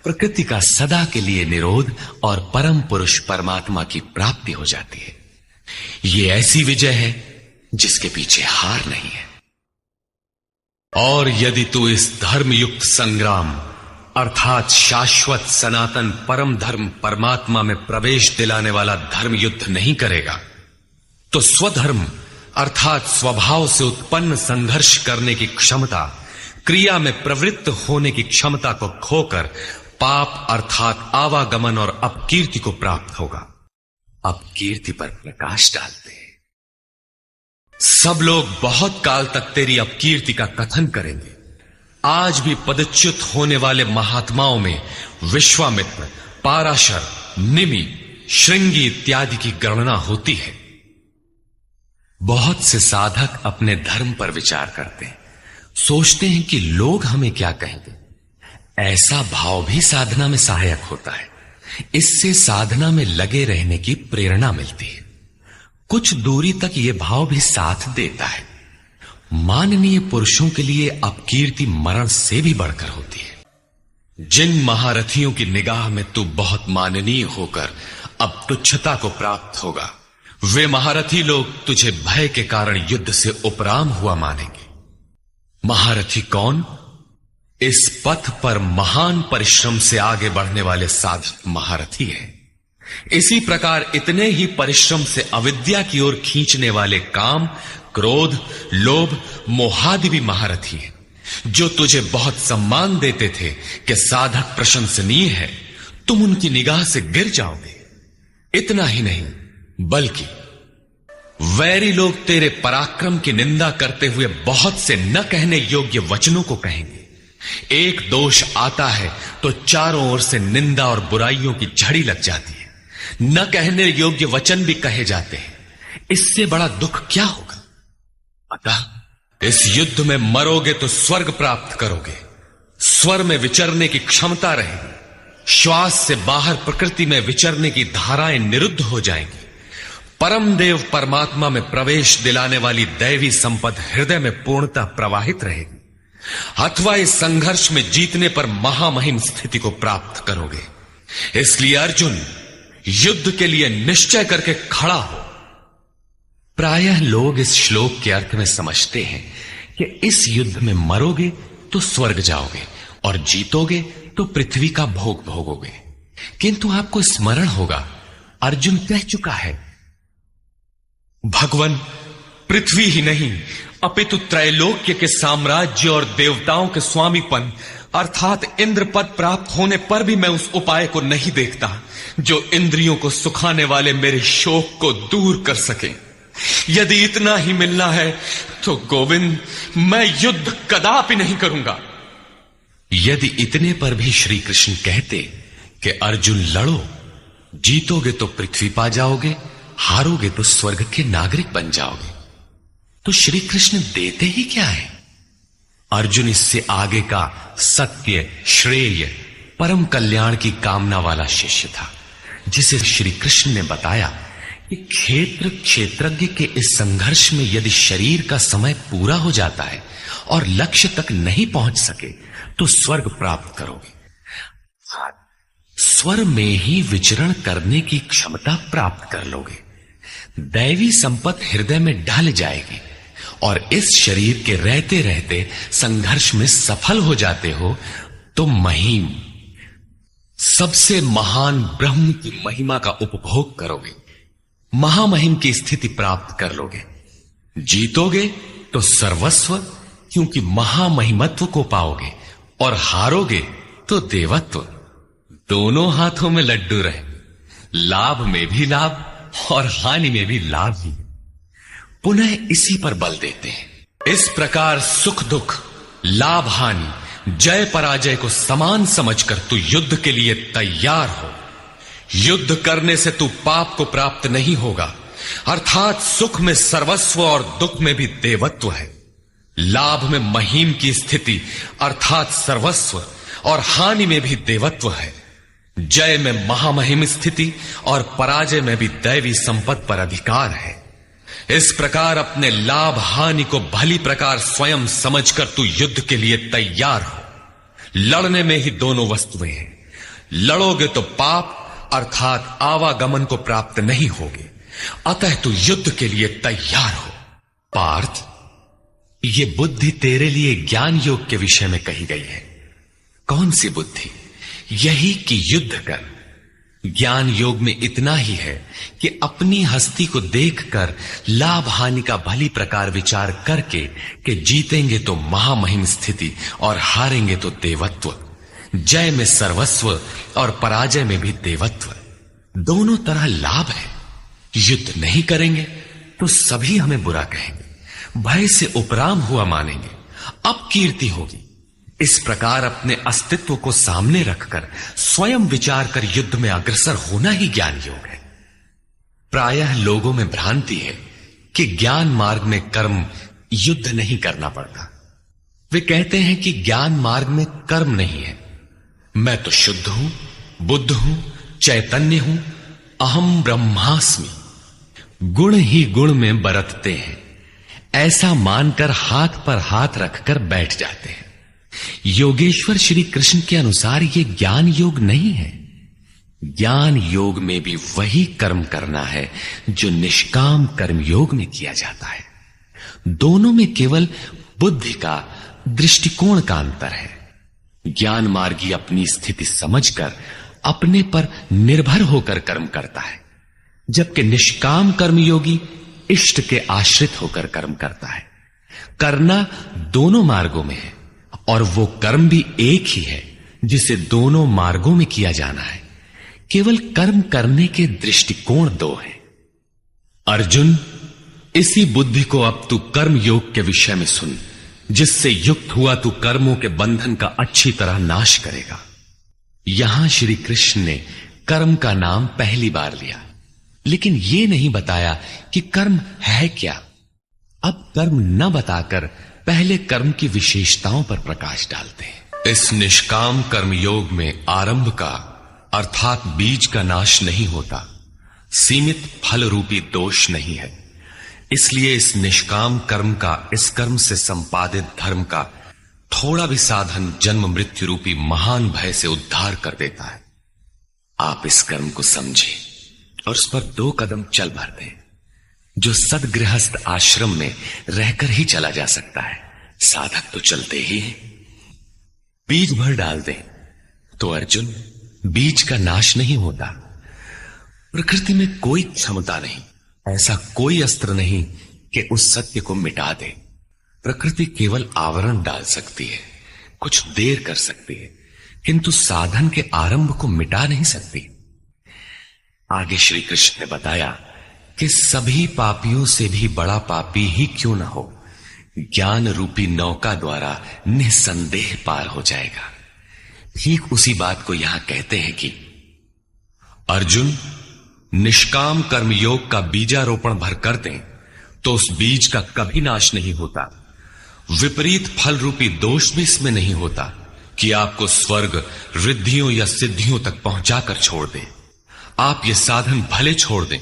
प्रकृति का सदा के लिए निरोध और परम पुरुष परमात्मा की प्राप्ति हो जाती है। ये ऐसी विजय है जिसके पीछे हार नहीं है। और यदि तू इस धर्मयुक्त संग्राम अर्थात शाश्वत सनातन परम धर्म परमात्मा में प्रवेश दिलाने वाला धर्म युद्ध नहीं करेगा, तो स्वधर्म अर्थात स्वभाव से उत्पन्न संघर्ष करने की क्षमता, क्रिया में प्रवृत्त होने की क्षमता को खोकर पाप अर्थात आवागमन और अपकीर्ति को प्राप्त होगा। अपकीर्ति पर प्रकाश डालते हैं। सब लोग बहुत काल तक तेरी अपकीर्ति का कथन करेंगे। आज भी पदच्युत होने वाले महात्माओं में विश्वामित्र, पाराशर, निमि, श्रृंगी इत्यादि की गणना होती है। बहुत से साधक अपने धर्म पर विचार करते हैं, सोचते हैं कि लोग हमें क्या कहेंगे। ऐसा भाव भी साधना में सहायक होता है। इससे साधना में लगे रहने की प्रेरणा मिलती है। कुछ दूरी तक यह भाव भी साथ देता है। माननीय पुरुषों के लिए अपकीर्ति मरण से भी बढ़कर होती है। जिन महारथियों की निगाह में तू बहुत माननीय होकर अब तुच्छता को प्राप्त होगा, वे महारथी लोग तुझे भय के कारण युद्ध से उपराम हुआ मानेंगे। महारथी कौन? इस पथ पर महान परिश्रम से आगे बढ़ने वाले साधक महारथी हैं। इसी प्रकार इतने ही परिश्रम से अविद्या की ओर खींचने वाले काम, क्रोध, लोभ, मोहादि भी महारथी हैं, जो तुझे बहुत सम्मान देते थे कि साधक प्रशंसनीय है, तुम उनकी निगाह से गिर जाओगे। इतना ही नहीं, बल्कि वैरी लोग तेरे पराक्रम की निंदा करते हुए बहुत से न कहने योग्य वचनों को कहेंगे। एक दोष आता है तो चारों ओर से निंदा और बुराइयों की झड़ी लग जाती है। न कहने योग्य वचन भी कहे जाते हैं। इससे बड़ा दुख क्या होगा? अतः इस युद्ध में मरोगे तो स्वर्ग प्राप्त करोगे। स्वर में विचरने की क्षमता रहेगी। श्वास से बाहर प्रकृति में विचरने की धाराएं निरुद्ध हो जाएंगी। परम देव परमात्मा में प्रवेश दिलाने वाली दैवी संपद हृदय में पूर्णतः प्रवाहित रहेगी। अथवा इस संघर्ष में जीतने पर महामहिम स्थिति को प्राप्त करोगे। इसलिए अर्जुन, युद्ध के लिए निश्चय करके खड़ा हो। प्रायः लोग इस श्लोक के अर्थ में समझते हैं कि इस युद्ध में मरोगे तो स्वर्ग जाओगे और जीतोगे तो पृथ्वी का भोग भोगोगे। किंतु आपको स्मरण होगा, अर्जुन कह चुका है, भगवान पृथ्वी ही नहीं अपितु त्रैलोक्य के साम्राज्य और देवताओं के स्वामीपन अर्थात इंद्र पद प्राप्त होने पर भी मैं उस उपाय को नहीं देखता जो इंद्रियों को सुखाने वाले मेरे शोक को दूर कर सके। यदि इतना ही मिलना है तो गोविंद, मैं युद्ध कदापि नहीं करूंगा। यदि इतने पर भी श्री कृष्ण कहते कि अर्जुन लड़ो, जीतोगे तो पृथ्वी पा जाओगे, हारोगे तो स्वर्ग के नागरिक बन जाओगे, तो श्री कृष्ण देते ही क्या है? अर्जुन इससे आगे का सत्य, श्रेय, परम कल्याण की कामना वाला शिष्य था, जिसे श्री कृष्ण ने बताया कि क्षेत्रज्ञ के इस संघर्ष में यदि शरीर का समय पूरा हो जाता है और लक्ष्य तक नहीं पहुंच सके तो स्वर्ग प्राप्त करोगे। स्वर में ही विचरण करने की क्षमता प्राप्त कर लोगे। दैवी संपत्ति हृदय में ढल जाएगी और इस शरीर के रहते रहते संघर्ष में सफल हो जाते हो तो महिम, सबसे महान ब्रह्म की महिमा का उपभोग करोगे। महामहिम की स्थिति प्राप्त कर लोगे। जीतोगे तो सर्वस्व, क्योंकि महामहिमत्व को पाओगे, और हारोगे तो देवत्व। दोनों हाथों में लड्डू रहे, लाभ में भी लाभ और हानि में भी लाभ ही। पुनः इसी पर बल देते हैं। इस प्रकार सुख दुख, लाभ हानि, जय पराजय को समान समझकर तू युद्ध के लिए तैयार हो। युद्ध करने से तू पाप को प्राप्त नहीं होगा, अर्थात सुख में सर्वस्व और दुख में भी देवत्व है। लाभ में महिम की स्थिति अर्थात सर्वस्व और हानि में भी देवत्व है। जय में महामहिम स्थिति और पराजय में भी दैवी संपत्ति पर अधिकार है। इस प्रकार अपने लाभ हानि को भली प्रकार स्वयं समझकर तू युद्ध के लिए तैयार हो। लड़ने में ही दोनों वस्तुएं हैं। लड़ोगे तो पाप अर्थात आवागमन को प्राप्त नहीं होगे, अतः तू युद्ध के लिए तैयार हो। पार्थ, ये बुद्धि तेरे लिए ज्ञान योग के विषय में कही गई है। कौन सी बुद्धि? यही कि युद्ध कर। ज्ञान योग में इतना ही है कि अपनी हस्ती को देखकर लाभ हानि का भली प्रकार विचार करके कि जीतेंगे तो महामहिम स्थिति और हारेंगे तो देवत्व। जय में सर्वस्व और पराजय में भी देवत्व। दोनों तरह लाभ है। युद्ध नहीं करेंगे तो सभी हमें बुरा कहेंगे, भय से उपराम हुआ मानेंगे, अपकीर्ति होगी। इस प्रकार अपने अस्तित्व को सामने रखकर स्वयं विचार कर युद्ध में अग्रसर होना ही ज्ञान योग है। प्रायः लोगों में भ्रांति है कि ज्ञान मार्ग में कर्म युद्ध नहीं करना पड़ता। वे कहते हैं कि ज्ञान मार्ग में कर्म नहीं है। मैं तो शुद्ध हूं, बुद्ध हूं, चैतन्य हूं, अहम ब्रह्मास्मि। गुण ही गुण में बरतते हैं, ऐसा मानकर हाथ पर हाथ रखकर बैठ जाते हैं। योगेश्वर श्री कृष्ण के अनुसार यह ज्ञान योग नहीं है। ज्ञान योग में भी वही कर्म करना है जो निष्काम कर्म योग में किया जाता है। दोनों में केवल बुद्धि का, दृष्टिकोण का अंतर है। ज्ञान मार्गी अपनी स्थिति समझकर अपने पर निर्भर होकर कर्म करता है, जबकि निष्काम कर्मयोगी इष्ट के आश्रित होकर कर्म करता है। करना दोनों मार्गों में है और वो कर्म भी एक ही है जिसे दोनों मार्गों में किया जाना है। केवल कर्म करने के दृष्टिकोण दो हैं। अर्जुन, इसी बुद्धि को अब तू कर्म योग के विषय में सुन, जिससे युक्त हुआ तू कर्मों के बंधन का अच्छी तरह नाश करेगा। यहां श्री कृष्ण ने कर्म का नाम पहली बार लिया, लेकिन यह नहीं बताया कि कर्म है क्या। अब कर्म न बताकर पहले कर्म की विशेषताओं पर प्रकाश डालते हैं। इस निष्काम कर्म योग में आरंभ का अर्थात बीज का नाश नहीं होता, सीमित फल रूपी दोष नहीं है। इसलिए इस निष्काम कर्म का, इस कर्म से संपादित धर्म का थोड़ा भी साधन जन्म मृत्यु रूपी महान भय से उद्धार कर देता है। आप इस कर्म को समझें और उस पर 2 कदम चल भर दें, जो सदगृहस्थ आश्रम में रहकर ही चला जा सकता है। साधक तो चलते ही हैं। बीज भर डाल दें तो अर्जुन, बीज का नाश नहीं होता। प्रकृति में कोई क्षमता नहीं, ऐसा कोई अस्त्र नहीं कि उस सत्य को मिटा दे। प्रकृति केवल आवरण डाल सकती है, कुछ देर कर सकती है, किंतु साधन के आरंभ को मिटा नहीं सकती। आगे श्री कृष्ण ने बताया कि सभी पापियों से भी बड़ा पापी ही क्यों ना हो, ज्ञान रूपी नौका द्वारा निसंदेह पार हो जाएगा। ठीक उसी बात को यहां कहते हैं कि अर्जुन, निष्काम कर्म योग का बीजारोपण भर कर दें तो उस बीज का कभी नाश नहीं होता। विपरीत फल रूपी दोष भी इसमें नहीं होता कि आपको स्वर्ग, रिद्धियों या सिद्धियों तक पहुंचाकर छोड़ दे। आप ये साधन भले छोड़ दें,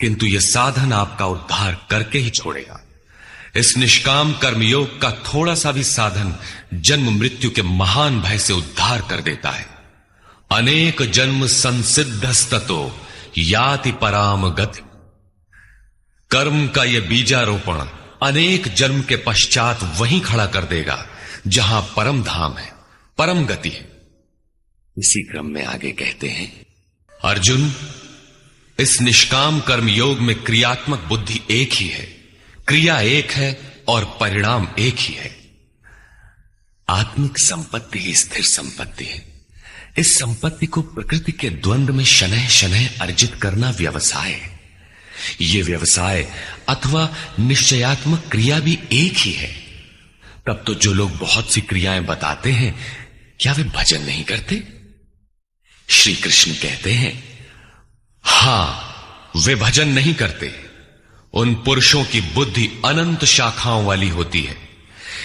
किंतु यह साधन आपका उद्धार करके ही छोड़ेगा। इस निष्काम कर्म योग का थोड़ा सा भी साधन जन्म मृत्यु के महान भय से उद्धार कर देता है। अनेक जन्म संसिद्धस्ततो याति पराम गति। कर्म का यह बीजारोपण अनेक जन्म के पश्चात वहीं खड़ा कर देगा जहां परम धाम है, परम गति है। इसी क्रम में आगे कहते हैं, अर्जुन, इस निष्काम कर्म योग में क्रियात्मक बुद्धि एक ही है, क्रिया एक है और परिणाम एक ही है। आत्मिक संपत्ति ही स्थिर संपत्ति है। इस संपत्ति को प्रकृति के द्वंद्व में शनैः शनैः अर्जित करना व्यवसाय है। यह व्यवसाय अथवा निश्चयात्मक क्रिया भी एक ही है। तब तो जो लोग बहुत सी क्रियाएं बताते हैं, क्या वे भजन नहीं करते? श्री कृष्ण कहते हैं, हां, वे भजन नहीं करते। उन पुरुषों की बुद्धि अनंत शाखाओं वाली होती है,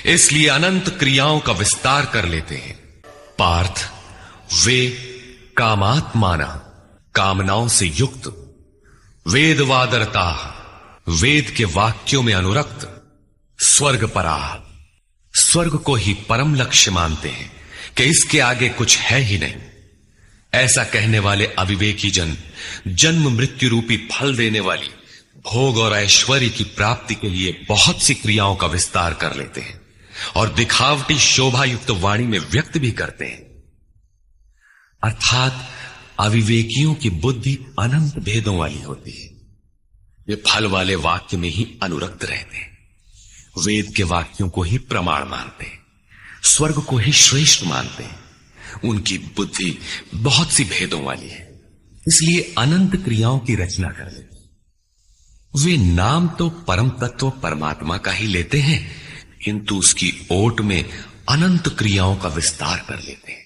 इसलिए अनंत क्रियाओं का विस्तार कर लेते हैं। पार्थ, वे कामात्माना, कामनाओं से युक्त, वेदवादरता, वेद के वाक्यों में अनुरक्त, स्वर्गपरा, स्वर्ग को ही परम लक्ष्य मानते हैं कि इसके आगे कुछ है ही नहीं। ऐसा कहने वाले अविवेकी जन जन्म मृत्यु रूपी फल देने वाली भोग और ऐश्वर्य की प्राप्ति के लिए बहुत सी क्रियाओं का विस्तार कर लेते हैं और दिखावटी शोभा युक्त वाणी में व्यक्त भी करते हैं। अर्थात अविवेकियों की बुद्धि अनंत भेदों वाली होती है। वे फल वाले वाक्य में ही अनुरक्त रहते हैं, वेद के वाक्यों को ही प्रमाण मानते हैं, स्वर्ग को ही श्रेष्ठ मानते हैं। उनकी बुद्धि बहुत सी भेदों वाली है, इसलिए अनंत क्रियाओं की रचना कर लेते हैं। वे नाम तो परम तत्व परमात्मा का ही लेते हैं, किंतु उसकी ओट में अनंत क्रियाओं का विस्तार कर लेते हैं।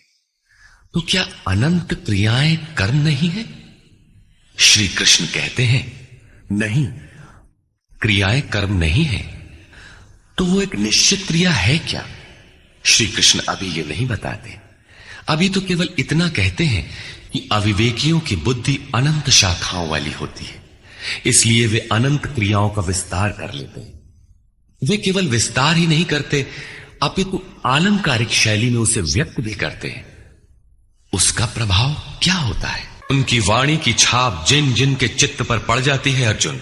तो क्या अनंत क्रियाएं कर्म नहीं है? श्री कृष्ण कहते हैं, नहीं, क्रियाएं कर्म नहीं है। तो वो एक निश्चित क्रिया है क्या? श्री कृष्ण अभी ये नहीं बताते। अभी तो केवल इतना कहते हैं कि अविवेकियों की बुद्धि अनंत शाखाओं वाली होती है, इसलिए वे अनंत क्रियाओं का विस्तार कर लेते हैं। वे केवल विस्तार ही नहीं करते, अपितु आलंकारिक शैली में उसे व्यक्त भी करते हैं। उसका प्रभाव क्या होता है? उनकी वाणी की छाप जिन जिन के चित्त पर पड़ जाती है अर्जुन,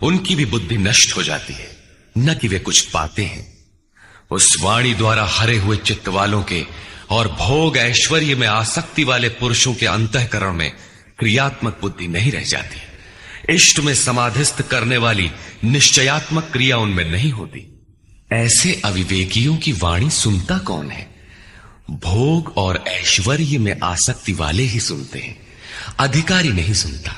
उनकी भी बुद्धि नष्ट हो जाती है, न कि वे कुछ पाते हैं। उस वाणी द्वारा हरे हुए चित्त वालों के और भोग ऐश्वर्य में आसक्ति वाले पुरुषों के अंतःकरण में क्रियात्मक बुद्धि नहीं रह जाती, इष्ट में समाधिस्थ करने वाली निश्चयात्मक क्रिया उनमें नहीं होती। ऐसे अविवेकियों की वाणी सुनता कौन है? भोग और ऐश्वर्य में आसक्ति वाले ही सुनते हैं, अधिकारी नहीं सुनता।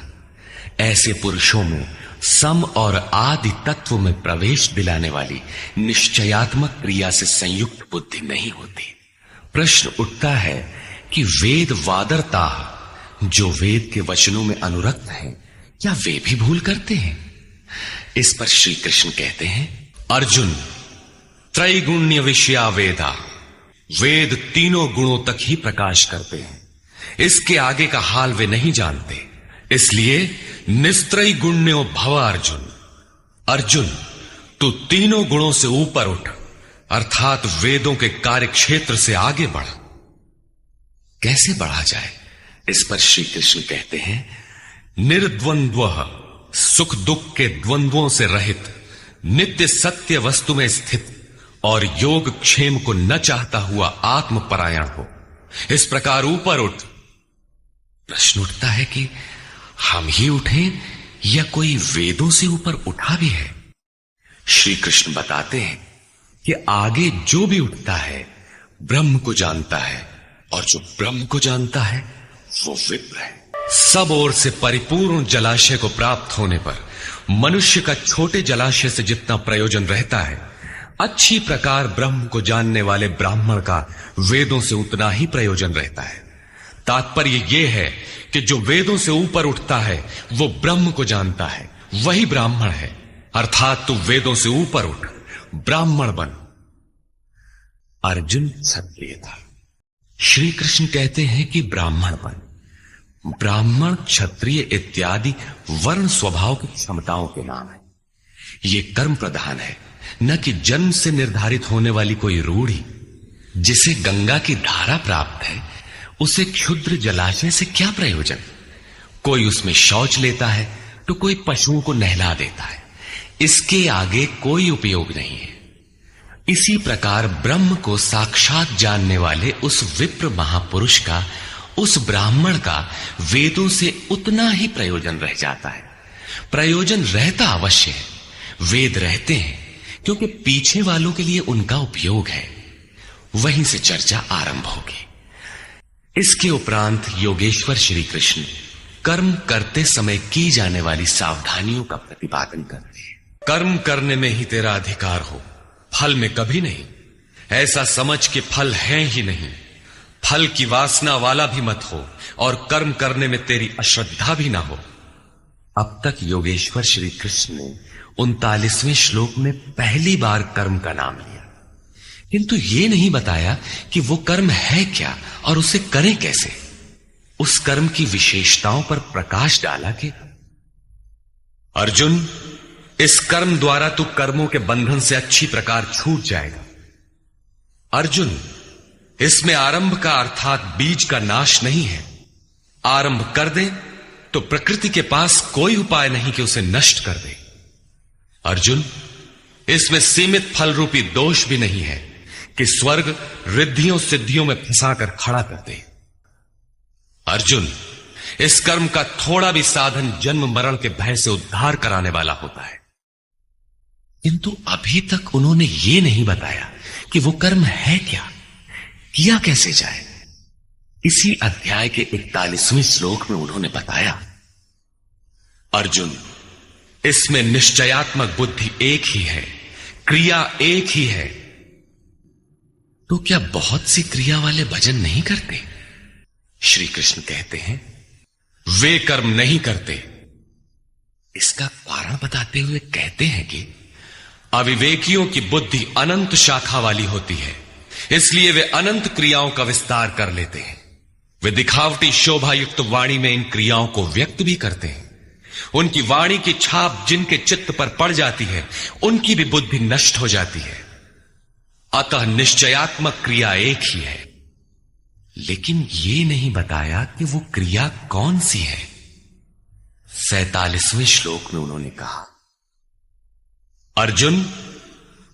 ऐसे पुरुषों में सम और आदि तत्व में प्रवेश दिलाने वाली निश्चयात्मक क्रिया से संयुक्त बुद्धि नहीं होती। प्रश्न उठता है कि वेद वादरता, जो वेद के वचनों में अनुरक्त हैं, क्या वे भी भूल करते हैं? इस पर श्री कृष्ण कहते हैं, अर्जुन, त्रैगुण्य विषया वेदा, वेद तीनों गुणों तक ही प्रकाश करते हैं, इसके आगे का हाल वे नहीं जानते। इसलिए निस्त्रय गुण्यो भव अर्जुन। अर्जुन, तू तीनों गुणों से ऊपर उठ, अर्थात वेदों के कार्य क्षेत्र से आगे बढ़। कैसे बढ़ा जाए? इस पर श्री कृष्ण कहते हैं, निर्द्वंद्वः, सुख दुख के द्वंद्वों से रहित, नित्य सत्य वस्तु में स्थित और योग क्षेम को न चाहता हुआ आत्मपरायण हो। इस प्रकार ऊपर उठ। प्रश्न उठता है कि हम ही उठें या कोई वेदों से ऊपर उठा भी है? श्री कृष्ण बताते हैं कि आगे जो भी उठता है ब्रह्म को जानता है, और जो ब्रह्म को जानता है वो विप्र है। सब ओर से परिपूर्ण जलाशय को प्राप्त होने पर मनुष्य का छोटे जलाशय से जितना प्रयोजन रहता है, अच्छी प्रकार ब्रह्म को जानने वाले ब्राह्मण का वेदों से उतना ही प्रयोजन रहता है। तात्पर्य यह है कि जो वेदों से ऊपर उठता है वो ब्रह्म को जानता है, वही ब्राह्मण है। अर्थात तू वेदों से ऊपर उठ, ब्राह्मण बन। अर्जुन क्षत्रिय था। श्री कृष्ण कहते हैं कि ब्राह्मण बन। ब्राह्मण, क्षत्रिय इत्यादि वर्ण स्वभाव की क्षमताओं के नाम है। ये कर्म प्रधान है, न कि जन्म से निर्धारित होने वाली कोई रूढ़ी। जिसे गंगा की धारा प्राप्त है, उसे क्षुद्र जलाशय से क्या प्रयोजन? कोई उसमें शौच लेता है तो कोई पशुओं को नहला देता है, इसके आगे कोई उपयोग नहीं है। इसी प्रकार ब्रह्म को साक्षात जानने वाले उस विप्र महापुरुष का, उस ब्राह्मण का वेदों से उतना ही प्रयोजन रह जाता है। प्रयोजन रहता अवश्य है, वेद रहते हैं क्योंकि पीछे वालों के लिए उनका उपयोग है। वहीं से चर्चा आरंभ होगी। इसके उपरांत योगेश्वर श्री कृष्ण कर्म करते समय की जाने वाली सावधानियों का प्रतिपादन करते हैं। कर्म करने में ही तेरा अधिकार हो, फल में कभी नहीं। ऐसा समझ के फल है ही नहीं। फल की वासना वाला भी मत हो और कर्म करने में तेरी अश्रद्धा भी ना हो। अब तक योगेश्वर श्री कृष्ण ने 39वें श्लोक में पहली बार कर्म का नाम लिया, किंतु यह नहीं बताया कि वो कर्म है क्या और उसे करें कैसे। उस कर्म की विशेषताओं पर प्रकाश डाला कि अर्जुन, इस कर्म द्वारा तू कर्मों के बंधन से अच्छी प्रकार छूट जाएगा। अर्जुन, इसमें आरंभ का अर्थात बीज का नाश नहीं है। आरंभ कर दे तो प्रकृति के पास कोई उपाय नहीं कि उसे नष्ट कर दे। अर्जुन, इसमें सीमित फल रूपी दोष भी नहीं है कि स्वर्ग रिद्धियों सिद्धियों में फंसाकर खड़ा कर दे। अर्जुन, इस कर्म का थोड़ा भी साधन जन्म मरण के भय से उद्धार कराने वाला होता है। किंतु अभी तक उन्होंने ये नहीं बताया कि वो कर्म है क्या, किया कैसे जाए। इसी अध्याय के 41वें श्लोक में उन्होंने बताया, अर्जुन, इसमें निश्चयात्मक बुद्धि एक ही है, क्रिया एक ही है। तो क्या बहुत सी क्रिया वाले भजन नहीं करते? श्री कृष्ण कहते हैं, वे कर्म नहीं करते। इसका कारण बताते हुए कहते हैं कि अविवेकियों की बुद्धि अनंत शाखा वाली होती है, इसलिए वे अनंत क्रियाओं का विस्तार कर लेते हैं। वे दिखावटी शोभा युक्त वाणी में इन क्रियाओं को व्यक्त भी करते हैं। उनकी वाणी की छाप जिनके चित्त पर पड़ जाती है, उनकी भी बुद्धि नष्ट हो जाती है। अतः निश्चयात्मक क्रिया एक ही है, लेकिन यह नहीं बताया कि वो क्रिया कौन सी है। 47वें श्लोक में उन्होंने कहा, अर्जुन,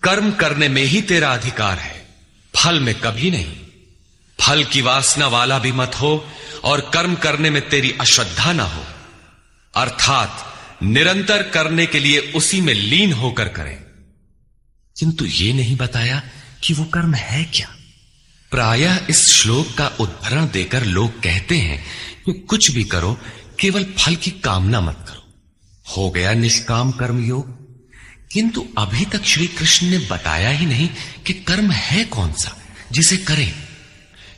कर्म करने में ही तेरा अधिकार है, फल में कभी नहीं। फल की वासना वाला भी मत हो और कर्म करने में तेरी अश्रद्धा ना हो। अर्थात निरंतर करने के लिए उसी में लीन होकर करें। किंतु यह नहीं बताया कि वो कर्म है क्या। प्रायः इस श्लोक का उदाहरण देकर लोग कहते हैं कि कुछ भी करो, केवल फल की कामना मत करो, हो गया निष्काम कर्म योग। किंतु अभी तक श्री कृष्ण ने बताया ही नहीं कि कर्म है कौन सा जिसे करें।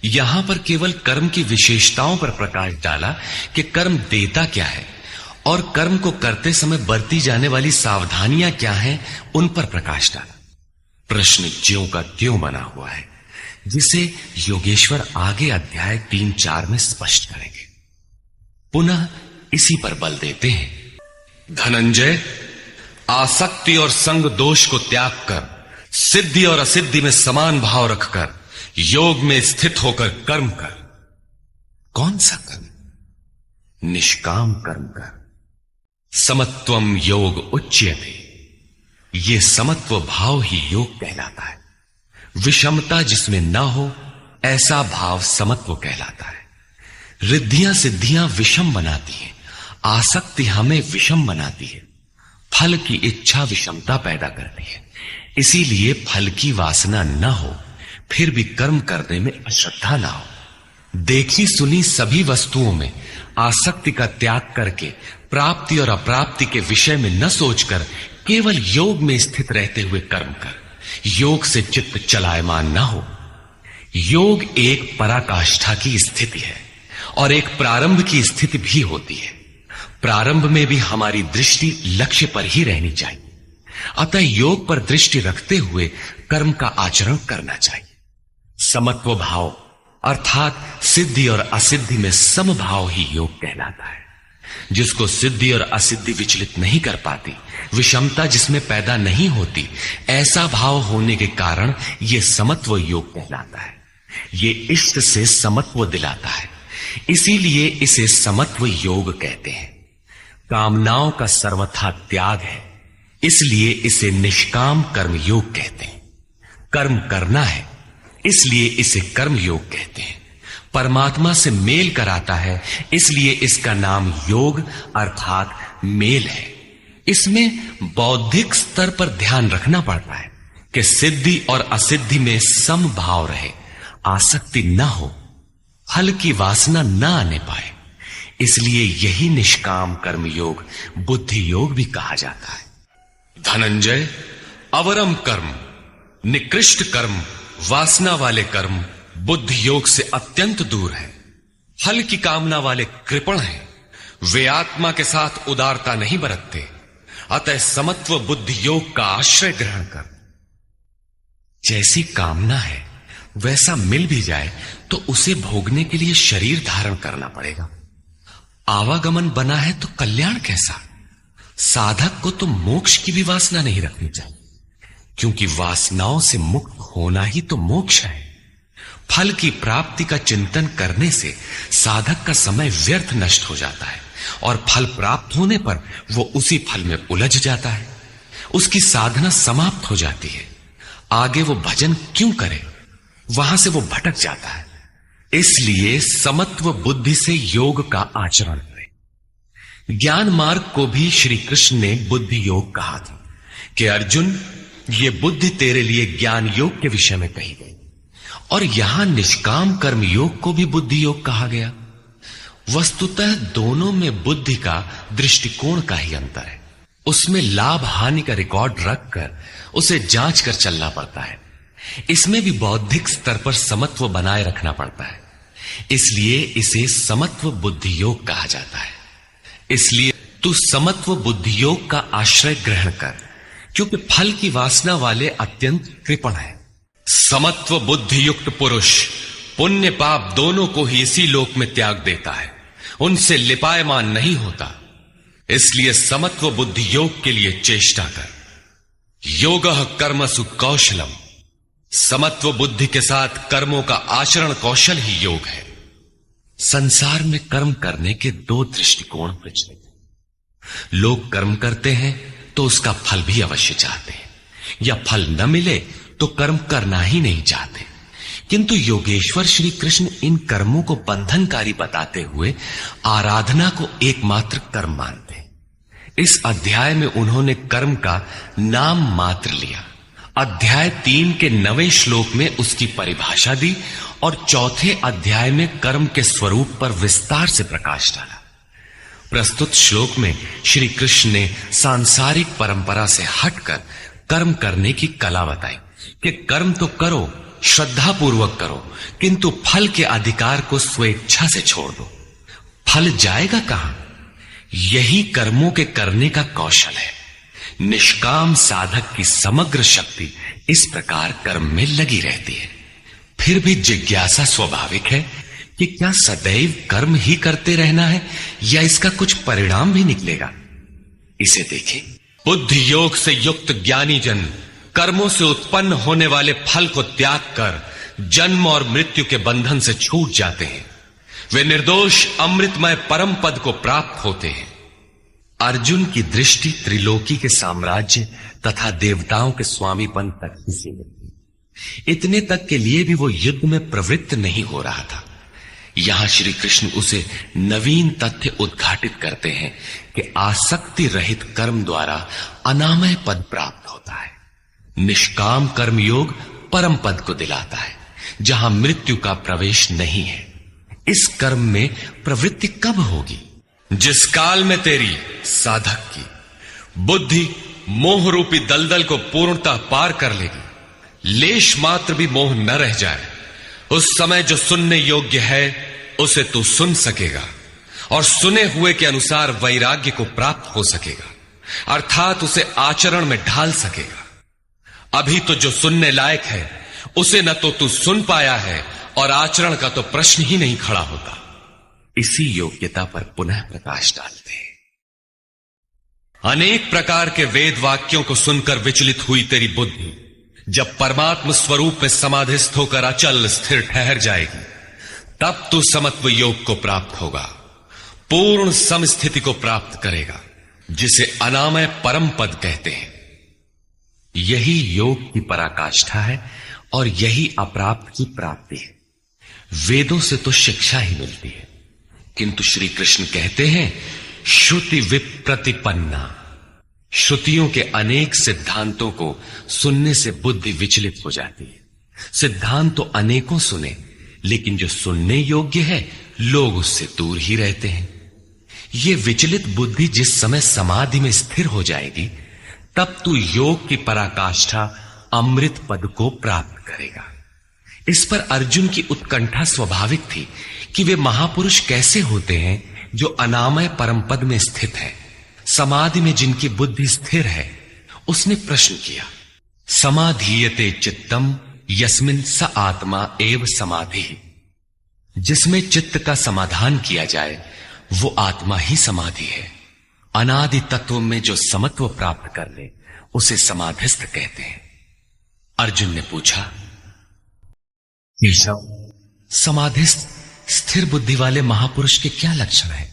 यहां पर केवल कर्म की विशेषताओं पर प्रकाश डाला कि कर्म देता क्या है और कर्म को करते समय बरती जाने वाली सावधानियां क्या हैं, उन पर प्रकाश डाला। प्रश्न ज्यों का त्यों बना हुआ है, जिसे योगेश्वर आगे अध्याय 3-4 में स्पष्ट करेंगे। पुनः इसी पर बल देते हैं। धनंजय, आसक्ति और संग दोष को त्याग कर सिद्धि और असिद्धि में समान भाव रखकर योग में स्थित होकर कर्म कर। कौन सा कर्म? निष्काम कर्म कर। समत्वम योग उच्यते। ये समत्व भाव ही योग कहलाता है। विषमता जिसमें ना हो, ऐसा भाव समत्व कहलाता है। रिद्धियां सिद्धियां विषम बनाती हैं, आसक्ति हमें विषम बनाती है, फल की इच्छा विषमता पैदा करती है। इसीलिए फल की वासना न हो, फिर भी कर्म करने में अश्रद्धा ना हो। देखी सुनी सभी वस्तुओं में आसक्ति का त्याग करके प्राप्ति और अप्राप्ति के विषय में न सोचकर केवल योग में स्थित रहते हुए कर्म कर। योग से चित्त चलायमान न हो। योग एक पराकाष्ठा की स्थिति है और एक प्रारंभ की स्थिति भी होती है। प्रारंभ में भी हमारी दृष्टि लक्ष्य पर ही रहनी चाहिए। अतः योग पर दृष्टि रखते हुए कर्म का आचरण करना चाहिए। समत्व भाव अर्थात सिद्धि और असिद्धि में समभाव ही योग कहलाता है। जिसको सिद्धि और असिद्धि विचलित नहीं कर पाती, विषमता जिसमें पैदा नहीं होती, ऐसा भाव होने के कारण यह समत्व योग कहलाता है। ये इष्ट से समत्व दिलाता है, इसीलिए इसे समत्व योग कहते हैं। कामनाओं का सर्वथा त्याग है, इसलिए इसे निष्काम कर्म योग कहते हैं। कर्म करना है, इसलिए इसे कर्म योग कहते हैं। परमात्मा से मेल कराता है, इसलिए इसका नाम योग अर्थात मेल है। इसमें बौद्धिक स्तर पर ध्यान रखना पड़ता है कि सिद्धि और असिद्धि में समभाव रहे, आसक्ति न हो, फल की वासना न आने पाए। इसलिए यही निष्काम कर्म योग बुद्धि योग भी कहा जाता है। धनंजय, अवरम कर्म, निकृष्ट कर्म, वासना वाले कर्म बुद्धि योग से अत्यंत दूर है। फल की कामना वाले कृपण हैं, वे आत्मा के साथ उदारता नहीं बरतते। अतः समत्व बुद्धि योग का आश्रय ग्रहण कर। जैसी कामना है वैसा मिल भी जाए तो उसे भोगने के लिए शरीर धारण करना पड़ेगा। आवागमन बना है तो कल्याण कैसा। साधक को तो मोक्ष की भी वासना नहीं रखनी चाहिए, क्योंकि वासनाओं से मुक्त होना ही तो मोक्ष है। फल की प्राप्ति का चिंतन करने से साधक का समय व्यर्थ नष्ट हो जाता है और फल प्राप्त होने पर वो उसी फल में उलझ जाता है। उसकी साधना समाप्त हो जाती है। आगे वो भजन क्यों करे, वहां से वो भटक जाता है। इसलिए समत्व बुद्धि से योग का आचरण करें। ज्ञान मार्ग को भी श्री कृष्ण ने बुद्धि योग कहा था कि अर्जुन, ये बुद्धि तेरे लिए ज्ञान योग के विषय में कही गई। और यहां निष्काम कर्म योग को भी बुद्धि योग कहा गया। वस्तुतः दोनों में बुद्धि का दृष्टिकोण का ही अंतर है। उसमें लाभ हानि का रिकॉर्ड रखकर उसे जांच कर चलना पड़ता है। इसमें भी बौद्धिक स्तर पर समत्व बनाए रखना पड़ता है, इसलिए इसे समत्व बुद्धि योग कहा जाता है। इसलिए तू समत्व बुद्धि योग का आश्रय ग्रहण कर, क्योंकि फल की वासना वाले अत्यंत कृपण है। समत्व बुद्धि युक्त पुरुष पुण्य पाप दोनों को ही इसी लोक में त्याग देता है, उनसे लिपायमान नहीं होता। इसलिए समत्व बुद्धि योग के लिए चेष्टा कर। योगः कर्मसु कौशलम, समत्व बुद्धि के साथ कर्मों का आचरण कौशल ही योग है। संसार में कर्म करने के दो दृष्टिकोण प्रचलित हैं। लोग कर्म करते हैं तो उसका फल भी अवश्य चाहते हैं, या फल न मिले तो कर्म करना ही नहीं चाहते। किंतु योगेश्वर श्री कृष्ण इन कर्मों को बंधनकारी बताते हुए आराधना को एकमात्र कर्म मानते हैं। इस अध्याय में उन्होंने कर्म का नाम मात्र लिया। अध्याय 3 के 9वें श्लोक में उसकी परिभाषा दी और चौथे अध्याय में कर्म के स्वरूप पर विस्तार से प्रकाश डाला। प्रस्तुत श्लोक में श्री कृष्ण ने सांसारिक परंपरा से हटकर कर्म करने की कला बताई कि कर्म तो करो, श्रद्धा पूर्वक करो, किंतु फल के अधिकार को स्वेच्छा से छोड़ दो। फल जाएगा कहां? यही कर्मों के करने का कौशल है। निष्काम साधक की समग्र शक्ति इस प्रकार कर्म में लगी रहती है। फिर भी जिज्ञासा स्वाभाविक है कि क्या सदैव कर्म ही करते रहना है या इसका कुछ परिणाम भी निकलेगा? इसे देखें। बुद्धि योग से युक्त ज्ञानी जन कर्मों से उत्पन्न होने वाले फल को त्याग कर जन्म और मृत्यु के बंधन से छूट जाते हैं। वे निर्दोष अमृतमय परम पद को प्राप्त होते हैं। अर्जुन की दृष्टि त्रिलोकी के साम्राज्य तथा देवताओं के स्वामीपन तक ही सीमित थी। इतने तक के लिए भी वो युद्ध में प्रवृत्त नहीं हो रहा था। यहां श्री कृष्ण उसे नवीन तथ्य उद्घाटित करते हैं कि आसक्ति रहित कर्म द्वारा अनामय पद प्राप्त होता है। निष्काम कर्म योग परम पद को दिलाता है, जहां मृत्यु का प्रवेश नहीं है। इस कर्म में प्रवृत्ति कब होगी? जिस काल में तेरी साधक की बुद्धि मोह रूपी दलदल को पूर्णतः पार कर लेगी, लेश मात्र भी मोह न रह जाए, उस समय जो सुनने योग्य है उसे तू सुन सकेगा और सुने हुए के अनुसार वैराग्य को प्राप्त हो सकेगा, अर्थात उसे आचरण में ढाल सकेगा। अभी तो जो सुनने लायक है उसे न तो तू सुन पाया है और आचरण का तो प्रश्न ही नहीं खड़ा होता। इसी योग्यता पर पुनः प्रकाश डालते हैं। अनेक प्रकार के वेद वाक्यों को सुनकर विचलित हुई तेरी बुद्धि जब परमात्म स्वरूप में समाधिस्थ होकर अचल स्थिर ठहर जाएगी, तब तू समत्व योग को प्राप्त होगा, पूर्ण समस्थिति को प्राप्त करेगा, जिसे अनामय परम पद कहते हैं। यही योग की पराकाष्ठा है और यही अप्राप्त की प्राप्ति है। वेदों से तो शिक्षा ही मिलती है, किंतु श्री कृष्ण कहते हैं श्रुति विप्रतिपन्ना। श्रुतियों के अनेक सिद्धांतों को सुनने से बुद्धि विचलित हो जाती है। सिद्धांत तो अनेकों सुने, लेकिन जो सुनने योग्य है लोग उससे दूर ही रहते हैं। ये विचलित बुद्धि जिस समय समाधि में स्थिर हो जाएगी, तब तू योग की पराकाष्ठा अमृत पद को प्राप्त करेगा। इस पर अर्जुन की उत्कंठा स्वाभाविक थी कि वे महापुरुष कैसे होते हैं जो अनामय परम पद में स्थित है, समाधि में जिनकी बुद्धि स्थिर है। उसने प्रश्न किया, समाधीयते चित्तम यस्मिन स आत्मा एव समाधि। जिसमें चित्त का समाधान किया जाए वो आत्मा ही समाधि है। अनादि तत्व में जो समत्व प्राप्त कर ले उसे समाधिस्थ कहते हैं। अर्जुन ने पूछा, केशव, समाधिस्थ स्थिर बुद्धि वाले महापुरुष के क्या लक्षण है?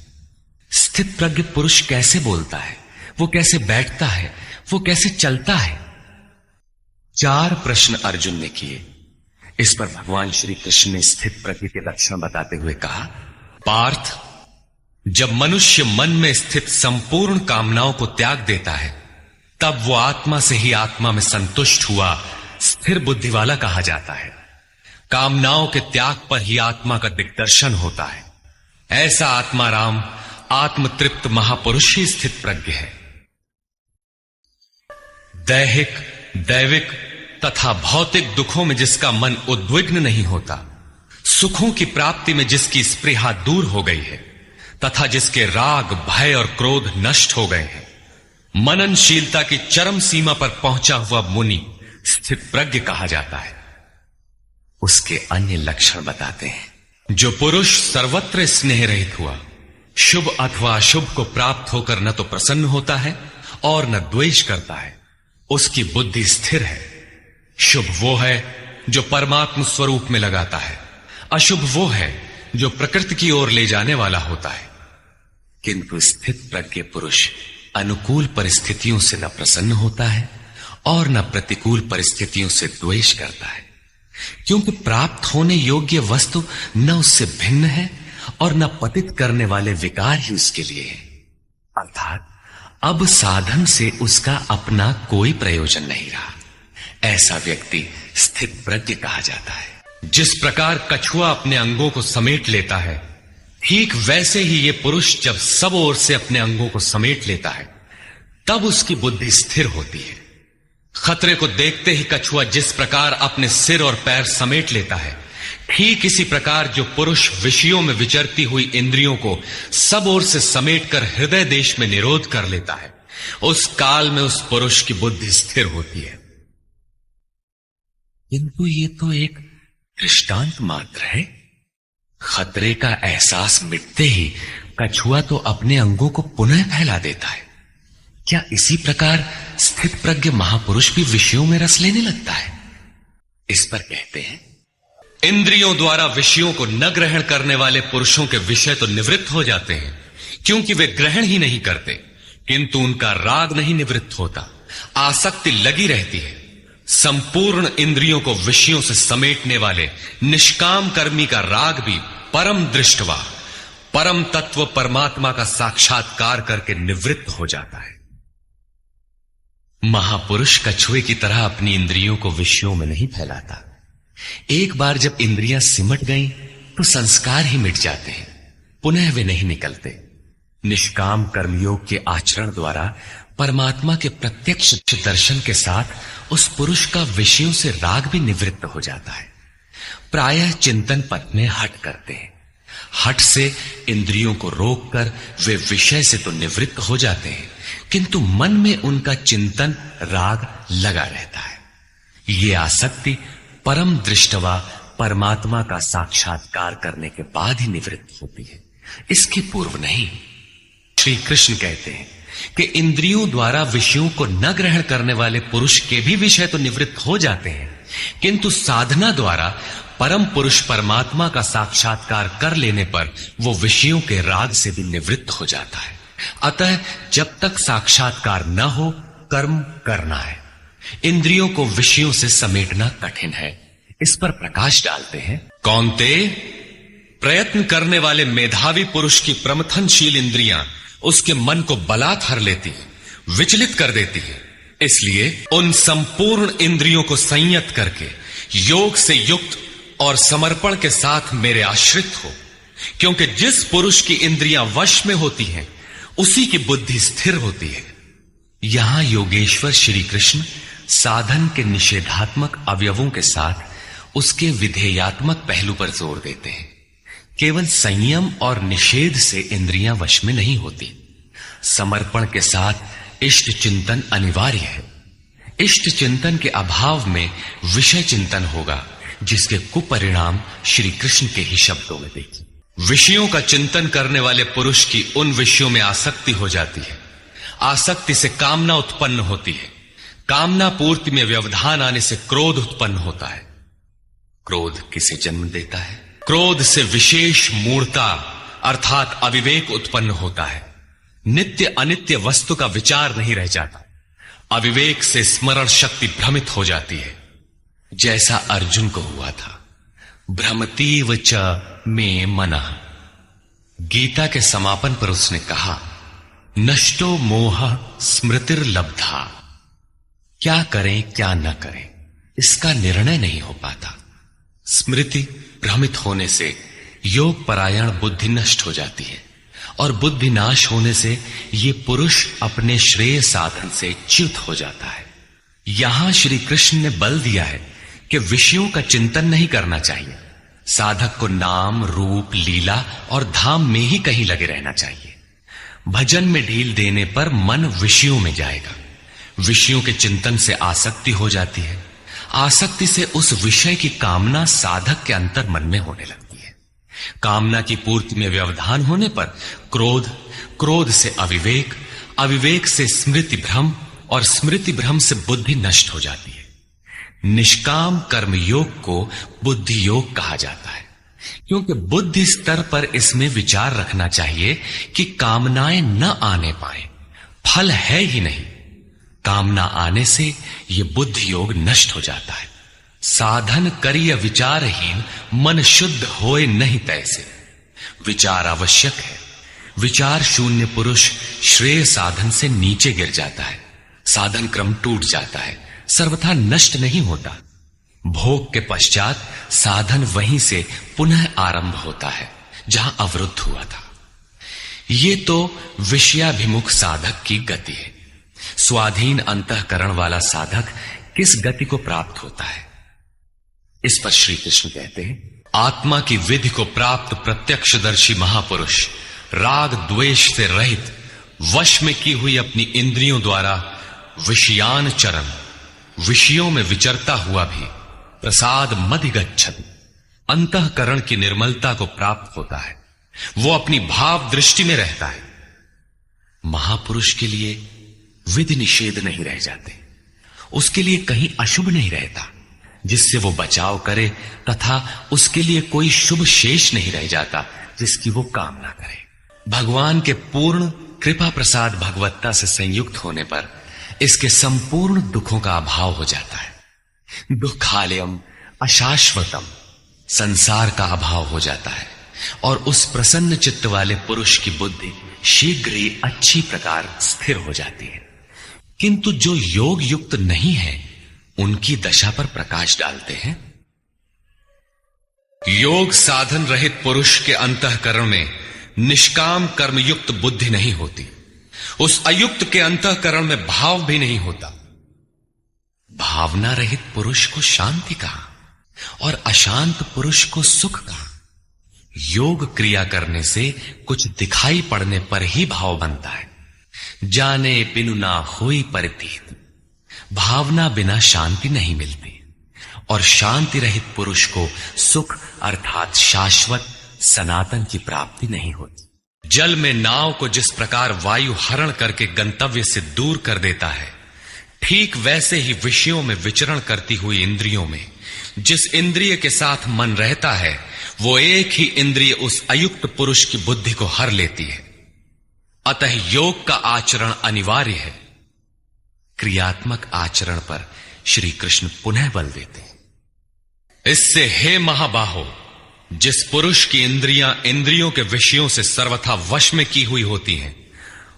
स्थित प्रज्ञ पुरुष कैसे बोलता है, वो कैसे बैठता है, वो कैसे चलता है? 4 प्रश्न अर्जुन ने किए। इस पर भगवान श्री कृष्ण ने स्थित प्रज्ञ के लक्षण बताते हुए कहा, पार्थ, जब मनुष्य मन में स्थित संपूर्ण कामनाओं को त्याग देता है, तब वो आत्मा से ही आत्मा में संतुष्ट हुआ स्थिर बुद्धि वाला कहा जाता है। कामनाओं के त्याग पर ही आत्मा का दिग्दर्शन होता है। ऐसा आत्माराम आत्मतृप्त महापुरुष ही स्थित प्रज्ञ है। दैहिक, दैविक तथा भौतिक दुखों में जिसका मन उद्विग्न नहीं होता, सुखों की प्राप्ति में जिसकी स्पृहा दूर हो गई है तथा जिसके राग, भय और क्रोध नष्ट हो गए हैं, मननशीलता की चरम सीमा पर पहुंचा हुआ मुनि स्थित प्रज्ञ कहा जाता है। उसके अन्य लक्षण बताते हैं। जो पुरुष सर्वत्र स्नेह रहित हुआ, शुभ अथवा अशुभ को प्राप्त होकर न तो प्रसन्न होता है और न द्वेष करता है, उसकी बुद्धि स्थिर है। शुभ वो है जो परमात्म स्वरूप में लगाता है, अशुभ वो है जो प्रकृति की ओर ले जाने वाला होता है। किंतु स्थित प्रज्ञ पुरुष अनुकूल परिस्थितियों से न प्रसन्न होता है और न प्रतिकूल परिस्थितियों से द्वेष करता है, क्योंकि प्राप्त होने योग्य वस्तु न उससे भिन्न है और न पतित करने वाले विकार ही उसके लिए है। अर्थात अब साधन से उसका अपना कोई प्रयोजन नहीं रहा। ऐसा व्यक्ति स्थित प्रज्ञ कहा जाता है। जिस प्रकार कछुआ अपने अंगों को समेट लेता है, ठीक वैसे ही ये पुरुष जब सब ओर से अपने अंगों को समेट लेता है, तब उसकी बुद्धि स्थिर होती है। खतरे को देखते ही कछुआ जिस प्रकार अपने सिर और पैर समेट लेता है, ठीक इसी प्रकार जो पुरुष विषयों में विचरती हुई इंद्रियों को सब ओर से समेटकर हृदय देश में निरोध कर लेता है, उस काल में उस पुरुष की बुद्धि स्थिर होती है। किंतु ये तो एक दृष्टांत मात्र है। खतरे का एहसास मिटते ही कछुआ तो अपने अंगों को पुनः फैला देता है। क्या इसी प्रकार स्थित प्रज्ञ महापुरुष भी विषयों में रस लेने लगता है? इस पर कहते हैं, इंद्रियों द्वारा विषयों को न ग्रहण करने वाले पुरुषों के विषय तो निवृत्त हो जाते हैं, क्योंकि वे ग्रहण ही नहीं करते, किंतु उनका राग नहीं निवृत्त होता, आसक्ति लगी रहती है। संपूर्ण इंद्रियों को विषयों से समेटने वाले निष्काम कर्मी का राग भी परम दृष्टवा, परम तत्व परमात्मा का साक्षात्कार करके निवृत्त हो जाता है। महापुरुष कछुए की तरह अपनी इंद्रियों को विषयों में नहीं फैलाता। एक बार जब इंद्रियां सिमट गईं, तो संस्कार ही मिट जाते हैं, पुनः वे नहीं निकलते। निष्काम कर्मयोग के आचरण द्वारा परमात्मा के प्रत्यक्ष दर्शन के साथ उस पुरुष का विषयों से राग भी निवृत्त हो जाता है। प्रायः चिंतन पथ में हट करते हैं। हट से इंद्रियों को रोककर वे विषय से तो निवृत्त हो जाते हैं, किंतु मन में उनका चिंतन राग लगा रहता है। ये आसक्ति परम दृष्टवा परमात्मा का साक्षात्कार करने के बाद ही निवृत्त होती है, इसके पूर्व नहीं। श्री कृष्ण कहते हैं कि इंद्रियों द्वारा विषयों को न ग्रहण करने वाले पुरुष के भी विषय तो निवृत्त हो जाते हैं, किंतु साधना द्वारा परम पुरुष परमात्मा का साक्षात्कार कर लेने पर वो विषयों के राग से भी निवृत्त हो जाता है। अतः जब तक साक्षात्कार न हो, कर्म करना है। इंद्रियों को विषयों से समेटना कठिन है। इस पर प्रकाश डालते हैं, कौन्ते, प्रयत्न करने वाले मेधावी पुरुष की प्रमथनशील इंद्रियां उसके मन को बलात् हर लेती है, विचलित कर देती है। इसलिए उन संपूर्ण इंद्रियों को संयत करके योग से युक्त और समर्पण के साथ मेरे आश्रित हो, क्योंकि जिस पुरुष की इंद्रियां वश में होती हैं, उसी की बुद्धि स्थिर होती है। यहां योगेश्वर श्री कृष्ण साधन के निषेधात्मक अवयवों के साथ उसके विधेयात्मक पहलू पर जोर देते हैं। केवल संयम और निषेध से इंद्रियां वश में नहीं होती। समर्पण के साथ इष्ट चिंतन अनिवार्य है। इष्ट चिंतन के अभाव में विषय चिंतन होगा, जिसके कुपरिणाम श्री कृष्ण के ही शब्दों में देखिए। विषयों का चिंतन करने वाले पुरुष की उन विषयों में आसक्ति हो जाती है। आसक्ति से कामना उत्पन्न होती है। कामना पूर्ति में व्यवधान आने से क्रोध उत्पन्न होता है। क्रोध किसे जन्म देता है? क्रोध से विशेष मूढ़ता अर्थात अविवेक उत्पन्न होता है। नित्य अनित्य वस्तु का विचार नहीं रह जाता। अविवेक से स्मरण शक्ति भ्रमित हो जाती है, जैसा अर्जुन को हुआ था। भ्रमतीव च मे मनः। गीता के समापन पर उसने कहा, नष्टो मोह स्मृतिर्लब्धा। क्या करें क्या न करें, इसका निर्णय नहीं हो पाता। स्मृति भ्रमित होने से योग परायण बुद्धि नष्ट हो जाती है, और बुद्धि नाश होने से ये पुरुष अपने श्रेय साधन से च्युत हो जाता है। यहां श्री कृष्ण ने बल दिया है कि विषयों का चिंतन नहीं करना चाहिए। साधक को नाम, रूप, लीला और धाम में ही कहीं लगे रहना चाहिए। भजन में ढील देने पर मन विषयों में जाएगा। विषयों के चिंतन से आसक्ति हो जाती है। आसक्ति से उस विषय की कामना साधक के अंतर मन में होने लगती है। कामना की पूर्ति में व्यवधान होने पर क्रोध, क्रोध से अविवेक, अविवेक से स्मृति भ्रम और स्मृति भ्रम से बुद्धि नष्ट हो जाती है। निष्काम कर्म योग को बुद्धि योग कहा जाता है, क्योंकि बुद्धि स्तर पर इसमें विचार रखना चाहिए कि कामनाएं न आने पाए। फल है ही नहीं। कामना आने से यह बुद्धि योग नष्ट हो जाता है। साधन करिय विचारहीन मन शुद्ध होए नहीं तैसे। विचार आवश्यक है। विचार शून्य पुरुष श्रेय साधन से नीचे गिर जाता है, साधन क्रम टूट जाता है, सर्वथा नष्ट नहीं होता। भोग के पश्चात साधन वहीं से पुनः आरंभ होता है जहां अवरुद्ध हुआ था। ये तो विषयाभिमुख साधक की गति है। स्वाधीन अंतःकरण वाला साधक किस गति को प्राप्त होता है? इस पर श्री कृष्ण कहते हैं, आत्मा की विधि को प्राप्त प्रत्यक्षदर्शी महापुरुष राग द्वेष से रहित वश में की हुई अपनी इंद्रियों द्वारा विषयान चरण, विषयों में विचरता हुआ भी प्रसाद मधिगच्छति, अंतःकरण की निर्मलता को प्राप्त होता है। वो अपनी भाव दृष्टि में रहता है। महापुरुष के लिए विधि निषेध नहीं रह जाते, उसके लिए कहीं अशुभ नहीं रहता जिससे वो बचाव करे, तथा उसके लिए कोई शुभ शेष नहीं रह जाता जिसकी वो कामना करे। भगवान के पूर्ण कृपा प्रसाद भगवत्ता से संयुक्त होने पर इसके संपूर्ण दुखों का अभाव हो जाता है। दुखालयम अशाश्वतम, संसार का अभाव हो जाता है और उस प्रसन्न चित्त वाले पुरुष की बुद्धि शीघ्र ही अच्छी प्रकार स्थिर हो जाती है। किंतु जो योग युक्त नहीं है उनकी दशा पर प्रकाश डालते हैं। योग साधन रहित पुरुष के अंतःकरण में निष्काम कर्मयुक्त बुद्धि नहीं होती। उस अयुक्त के अंतःकरण में भाव भी नहीं होता। भावना रहित पुरुष को शांति कहा और अशांत पुरुष को सुख कहा। योग क्रिया करने से कुछ दिखाई पड़ने पर ही भाव बनता है। जाने बिनु ना होई परितीत, भावना बिना शांति नहीं मिलती और शांति रहित पुरुष को सुख अर्थात शाश्वत सनातन की प्राप्ति नहीं होती। जल में नाव को जिस प्रकार वायु हरण करके गंतव्य से दूर कर देता है, ठीक वैसे ही विषयों में विचरण करती हुई इंद्रियों में जिस इंद्रिय के साथ मन रहता है, वो एक ही इंद्रिय उस अयुक्त पुरुष की बुद्धि को हर लेती है। अतः योग का आचरण अनिवार्य है। क्रियात्मक आचरण पर श्री कृष्ण पुनः बल देते हैं। इससे हे महाबाहो, जिस पुरुष की इंद्रियां इंद्रियों के विषयों से सर्वथा वश में की हुई होती हैं,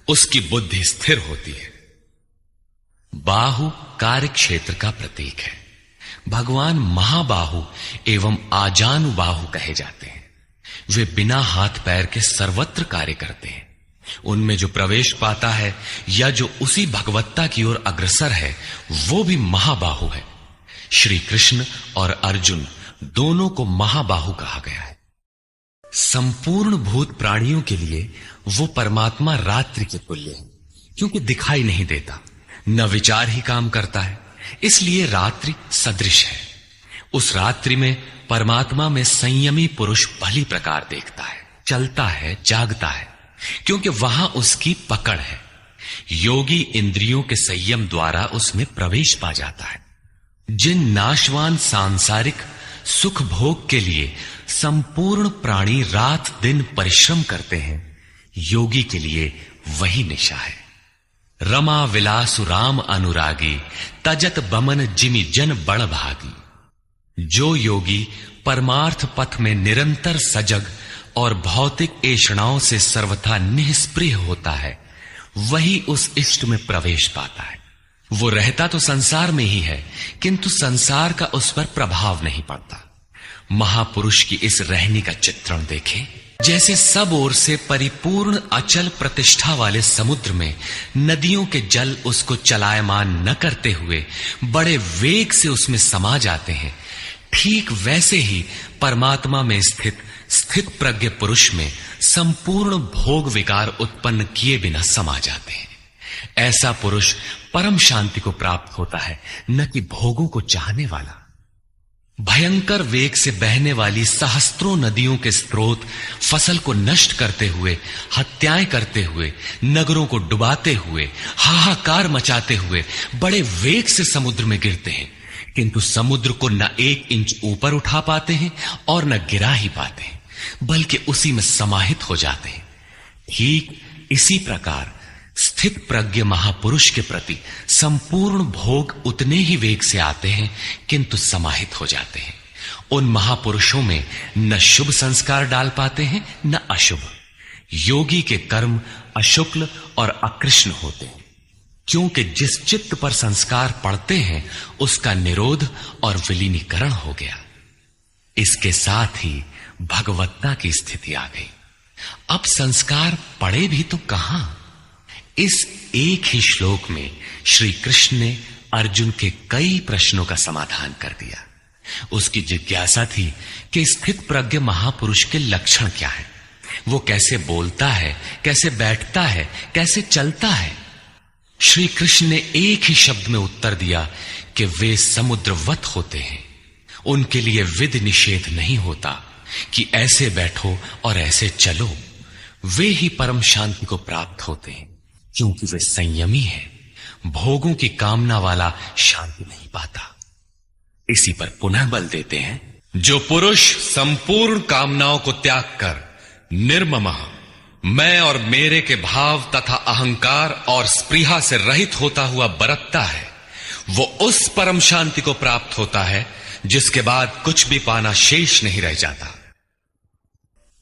उसकी बुद्धि स्थिर होती है। बाहु कार्य क्षेत्र का प्रतीक है। भगवान महाबाहु एवं आजानुबाहु कहे जाते हैं। वे बिना हाथ पैर के सर्वत्र कार्य करते हैं। उनमें जो प्रवेश पाता है या जो उसी भगवत्ता की ओर अग्रसर है, वो भी महाबाहु है। श्री कृष्ण और अर्जुन दोनों को महाबाहु कहा गया है। संपूर्ण भूत प्राणियों के लिए वो परमात्मा रात्रि के तुल्य है, क्योंकि दिखाई नहीं देता, न विचार ही काम करता है, इसलिए रात्रि सदृश है। उस रात्रि में परमात्मा में संयमी पुरुष भली प्रकार देखता है, चलता है, जागता है, क्योंकि वहां उसकी पकड़ है। योगी इंद्रियों के संयम द्वारा उसमें प्रवेश पा जाता है। जिन नाशवान सांसारिक सुख भोग के लिए संपूर्ण प्राणी रात दिन परिश्रम करते हैं, योगी के लिए वही निशा है। रमा विलासु राम अनुरागी, तजत बमन जिमि जन बड़ भागी। जो योगी परमार्थ पथ में निरंतर सजग और भौतिक ऐषणाओं से सर्वथा निष्प्रिय होता है, वही उस इष्ट में प्रवेश पाता है। वो रहता तो संसार में ही है, किंतु संसार का उस पर प्रभाव नहीं पड़ता। महापुरुष की इस रहने का चित्रण देखें। जैसे सब ओर से परिपूर्ण अचल प्रतिष्ठा वाले समुद्र में नदियों के जल उसको चलायमान न करते हुए बड़े वेग से उसमें समा जाते हैं, ठीक वैसे ही परमात्मा में स्थित प्रज्ञ पुरुष में संपूर्ण भोग विकार उत्पन्न किए बिना समा जाते हैं। ऐसा पुरुष परम शांति को प्राप्त होता है, न कि भोगों को चाहने वाला। भयंकर वेग से बहने वाली सहस्त्रों नदियों के स्रोत फसल को नष्ट करते हुए, हत्याएं करते हुए, नगरों को डुबाते हुए, हाहाकार मचाते हुए बड़े वेग से समुद्र में गिरते हैं, किंतु समुद्र को न 1 इंच ऊपर उठा पाते हैं और न गिरा ही पाते हैं, बल्कि उसी में समाहित हो जाते हैं। ठीक इसी प्रकार स्थित प्रज्ञ महापुरुष के प्रति संपूर्ण भोग उतने ही वेग से आते हैं, किंतु समाहित हो जाते हैं। उन महापुरुषों में न शुभ संस्कार डाल पाते हैं, न अशुभ। योगी के कर्म अशुक्ल और अकृष्ण होते हैं, क्योंकि जिस चित्त पर संस्कार पड़ते हैं उसका निरोध और विलीनीकरण हो गया। इसके साथ ही भगवत्ता की स्थिति आ गई। अब संस्कार पड़े भी तो कहां। इस एक ही श्लोक में श्री कृष्ण ने अर्जुन के कई प्रश्नों का समाधान कर दिया। उसकी जिज्ञासा थी कि स्थित प्रज्ञ महापुरुष के लक्षण क्या है, वो कैसे बोलता है, कैसे बैठता है, कैसे चलता है। श्री कृष्ण ने एक ही शब्द में उत्तर दिया कि वे समुद्रवत होते हैं। उनके लिए विधि निषेध नहीं होता कि ऐसे बैठो और ऐसे चलो। वे ही परम शांति को प्राप्त होते हैं, क्योंकि वे संयमी हैं। भोगों की कामना वाला शांति नहीं पाता। इसी पर पुनः बल देते हैं, जो पुरुष संपूर्ण कामनाओं को त्याग कर निर्ममः मैं और मेरे के भाव तथा अहंकार और स्पृहा से रहित होता हुआ बरतता है, वो उस परम शांति को प्राप्त होता है जिसके बाद कुछ भी पाना शेष नहीं रह जाता।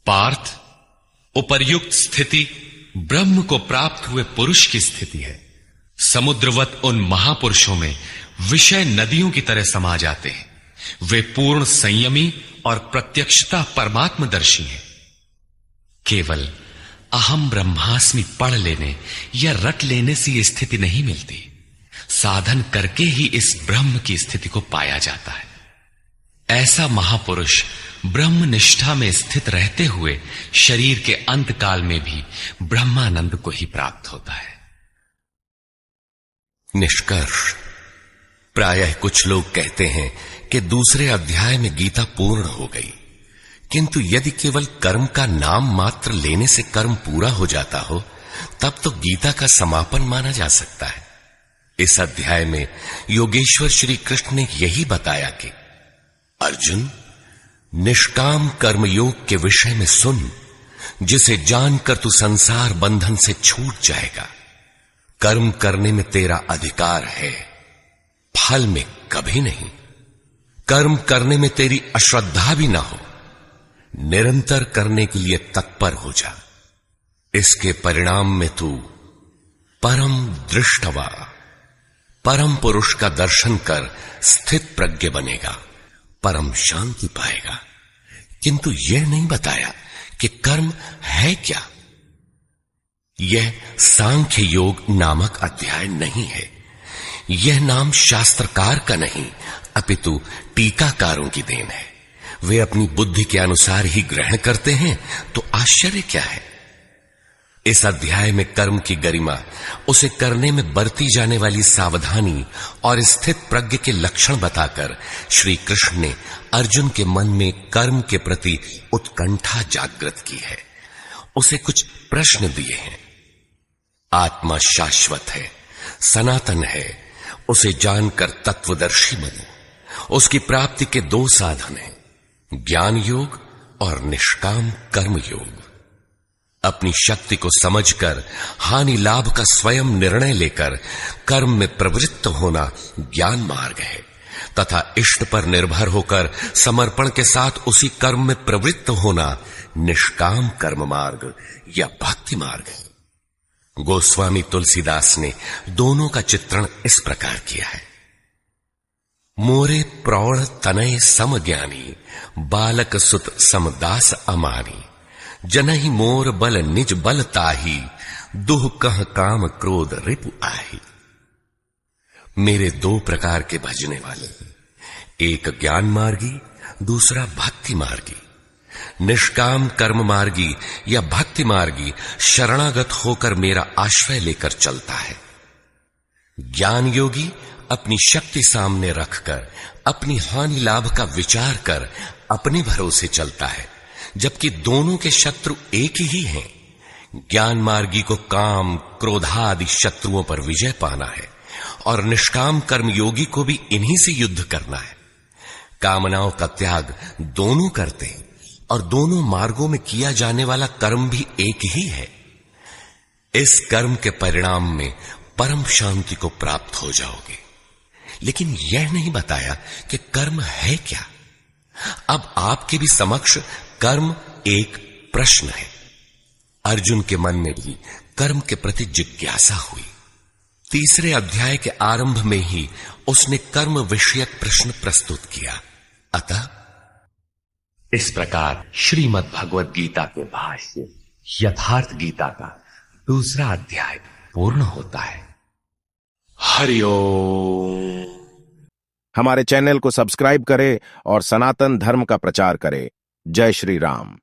पार्थ, उपर्युक्त स्थिति ब्रह्म को प्राप्त हुए पुरुष की स्थिति है। समुद्रवत उन महापुरुषों में विषय नदियों की तरह समा जाते हैं। वे पूर्ण संयमी और प्रत्यक्षता परमात्मदर्शी हैं। केवल अहम ब्रह्मास्मि पढ़ लेने या रट लेने से यह स्थिति नहीं मिलती। साधन करके ही इस ब्रह्म की स्थिति को पाया जाता है। ऐसा महापुरुष ब्रह्म निष्ठा में स्थित रहते हुए शरीर के अंत काल में भी ब्रह्मानंद को ही प्राप्त होता है। निष्कर्ष, प्रायः कुछ लोग कहते हैं कि दूसरे अध्याय में गीता पूर्ण हो गई, किंतु यदि केवल कर्म का नाम मात्र लेने से कर्म पूरा हो जाता हो तब तो गीता का समापन माना जा सकता है। इस अध्याय में योगेश्वर श्री कृष्ण ने यही बताया कि अर्जुन, निष्काम कर्मयोग के विषय में सुन, जिसे जानकर तू संसार बंधन से छूट जाएगा। कर्म करने में तेरा अधिकार है, फल में कभी नहीं। कर्म करने में तेरी अश्रद्धा भी ना हो, निरंतर करने के लिए तत्पर हो जा। इसके परिणाम में तू परम दृष्टवा, परम पुरुष का दर्शन कर स्थित प्रज्ञ बनेगा, परम शांति पाएगा। किंतु यह नहीं बताया कि कर्म है क्या। यह सांख्य योग नामक अध्याय नहीं है। यह नाम शास्त्रकार का नहीं अपितु टीकाकारों की देन है। वे अपनी बुद्धि के अनुसार ही ग्रहण करते हैं, तो आश्चर्य क्या है। इस अध्याय में कर्म की गरिमा, उसे करने में बरती जाने वाली सावधानी और स्थित प्रज्ञ के लक्षण बताकर श्री कृष्ण ने अर्जुन के मन में कर्म के प्रति उत्कंठा जागृत की है। उसे कुछ प्रश्न दिए हैं। आत्मा शाश्वत है, सनातन है, उसे जानकर तत्वदर्शी बनो। उसकी प्राप्ति के दो साधन हैं, ज्ञान योग और निष्काम कर्म योग। अपनी शक्ति को समझकर हानि लाभ का स्वयं निर्णय लेकर कर्म में प्रवृत्त होना ज्ञान मार्ग है, तथा इष्ट पर निर्भर होकर समर्पण के साथ उसी कर्म में प्रवृत्त होना निष्काम कर्म मार्ग या भक्ति मार्ग है। गोस्वामी तुलसीदास ने दोनों का चित्रण इस प्रकार किया है। मोरे प्रौढ़ तनय सम ज्ञानी, बालक सुत समदास अमानी। जनहि मोर बल निज बल ताही, दुह कह काम क्रोध रिपु आही। मेरे दो प्रकार के भजने वाले, एक ज्ञान मार्गी, दूसरा भक्ति मार्गी। निष्काम कर्म मार्गी या भक्ति मार्गी शरणागत होकर मेरा आश्रय लेकर चलता है। ज्ञान योगी अपनी शक्ति सामने रखकर अपनी हानि लाभ का विचार कर अपने भरोसे चलता है, जबकि दोनों के शत्रु एक ही हैं। ज्ञान मार्गी को काम क्रोधादि शत्रुओं पर विजय पाना है और निष्काम कर्म योगी को भी इन्हीं से युद्ध करना है। कामनाओं का त्याग दोनों करते हैं और दोनों मार्गों में किया जाने वाला कर्म भी एक ही है। इस कर्म के परिणाम में परम शांति को प्राप्त हो जाओगे। लेकिन यह नहीं बताया कि कर्म है क्या। अब आपके भी समक्ष कर्म एक प्रश्न है। अर्जुन के मन में भी कर्म के प्रति जिज्ञासा हुई। तीसरे अध्याय के आरंभ में ही उसने कर्म विषयक प्रश्न प्रस्तुत किया। अतः इस प्रकार श्रीमद् भगवद गीता के भाष्य यथार्थ गीता का दूसरा अध्याय पूर्ण होता है। हरिओम। हमारे चैनल को सब्सक्राइब करें और सनातन धर्म का प्रचार करें। जय श्री राम।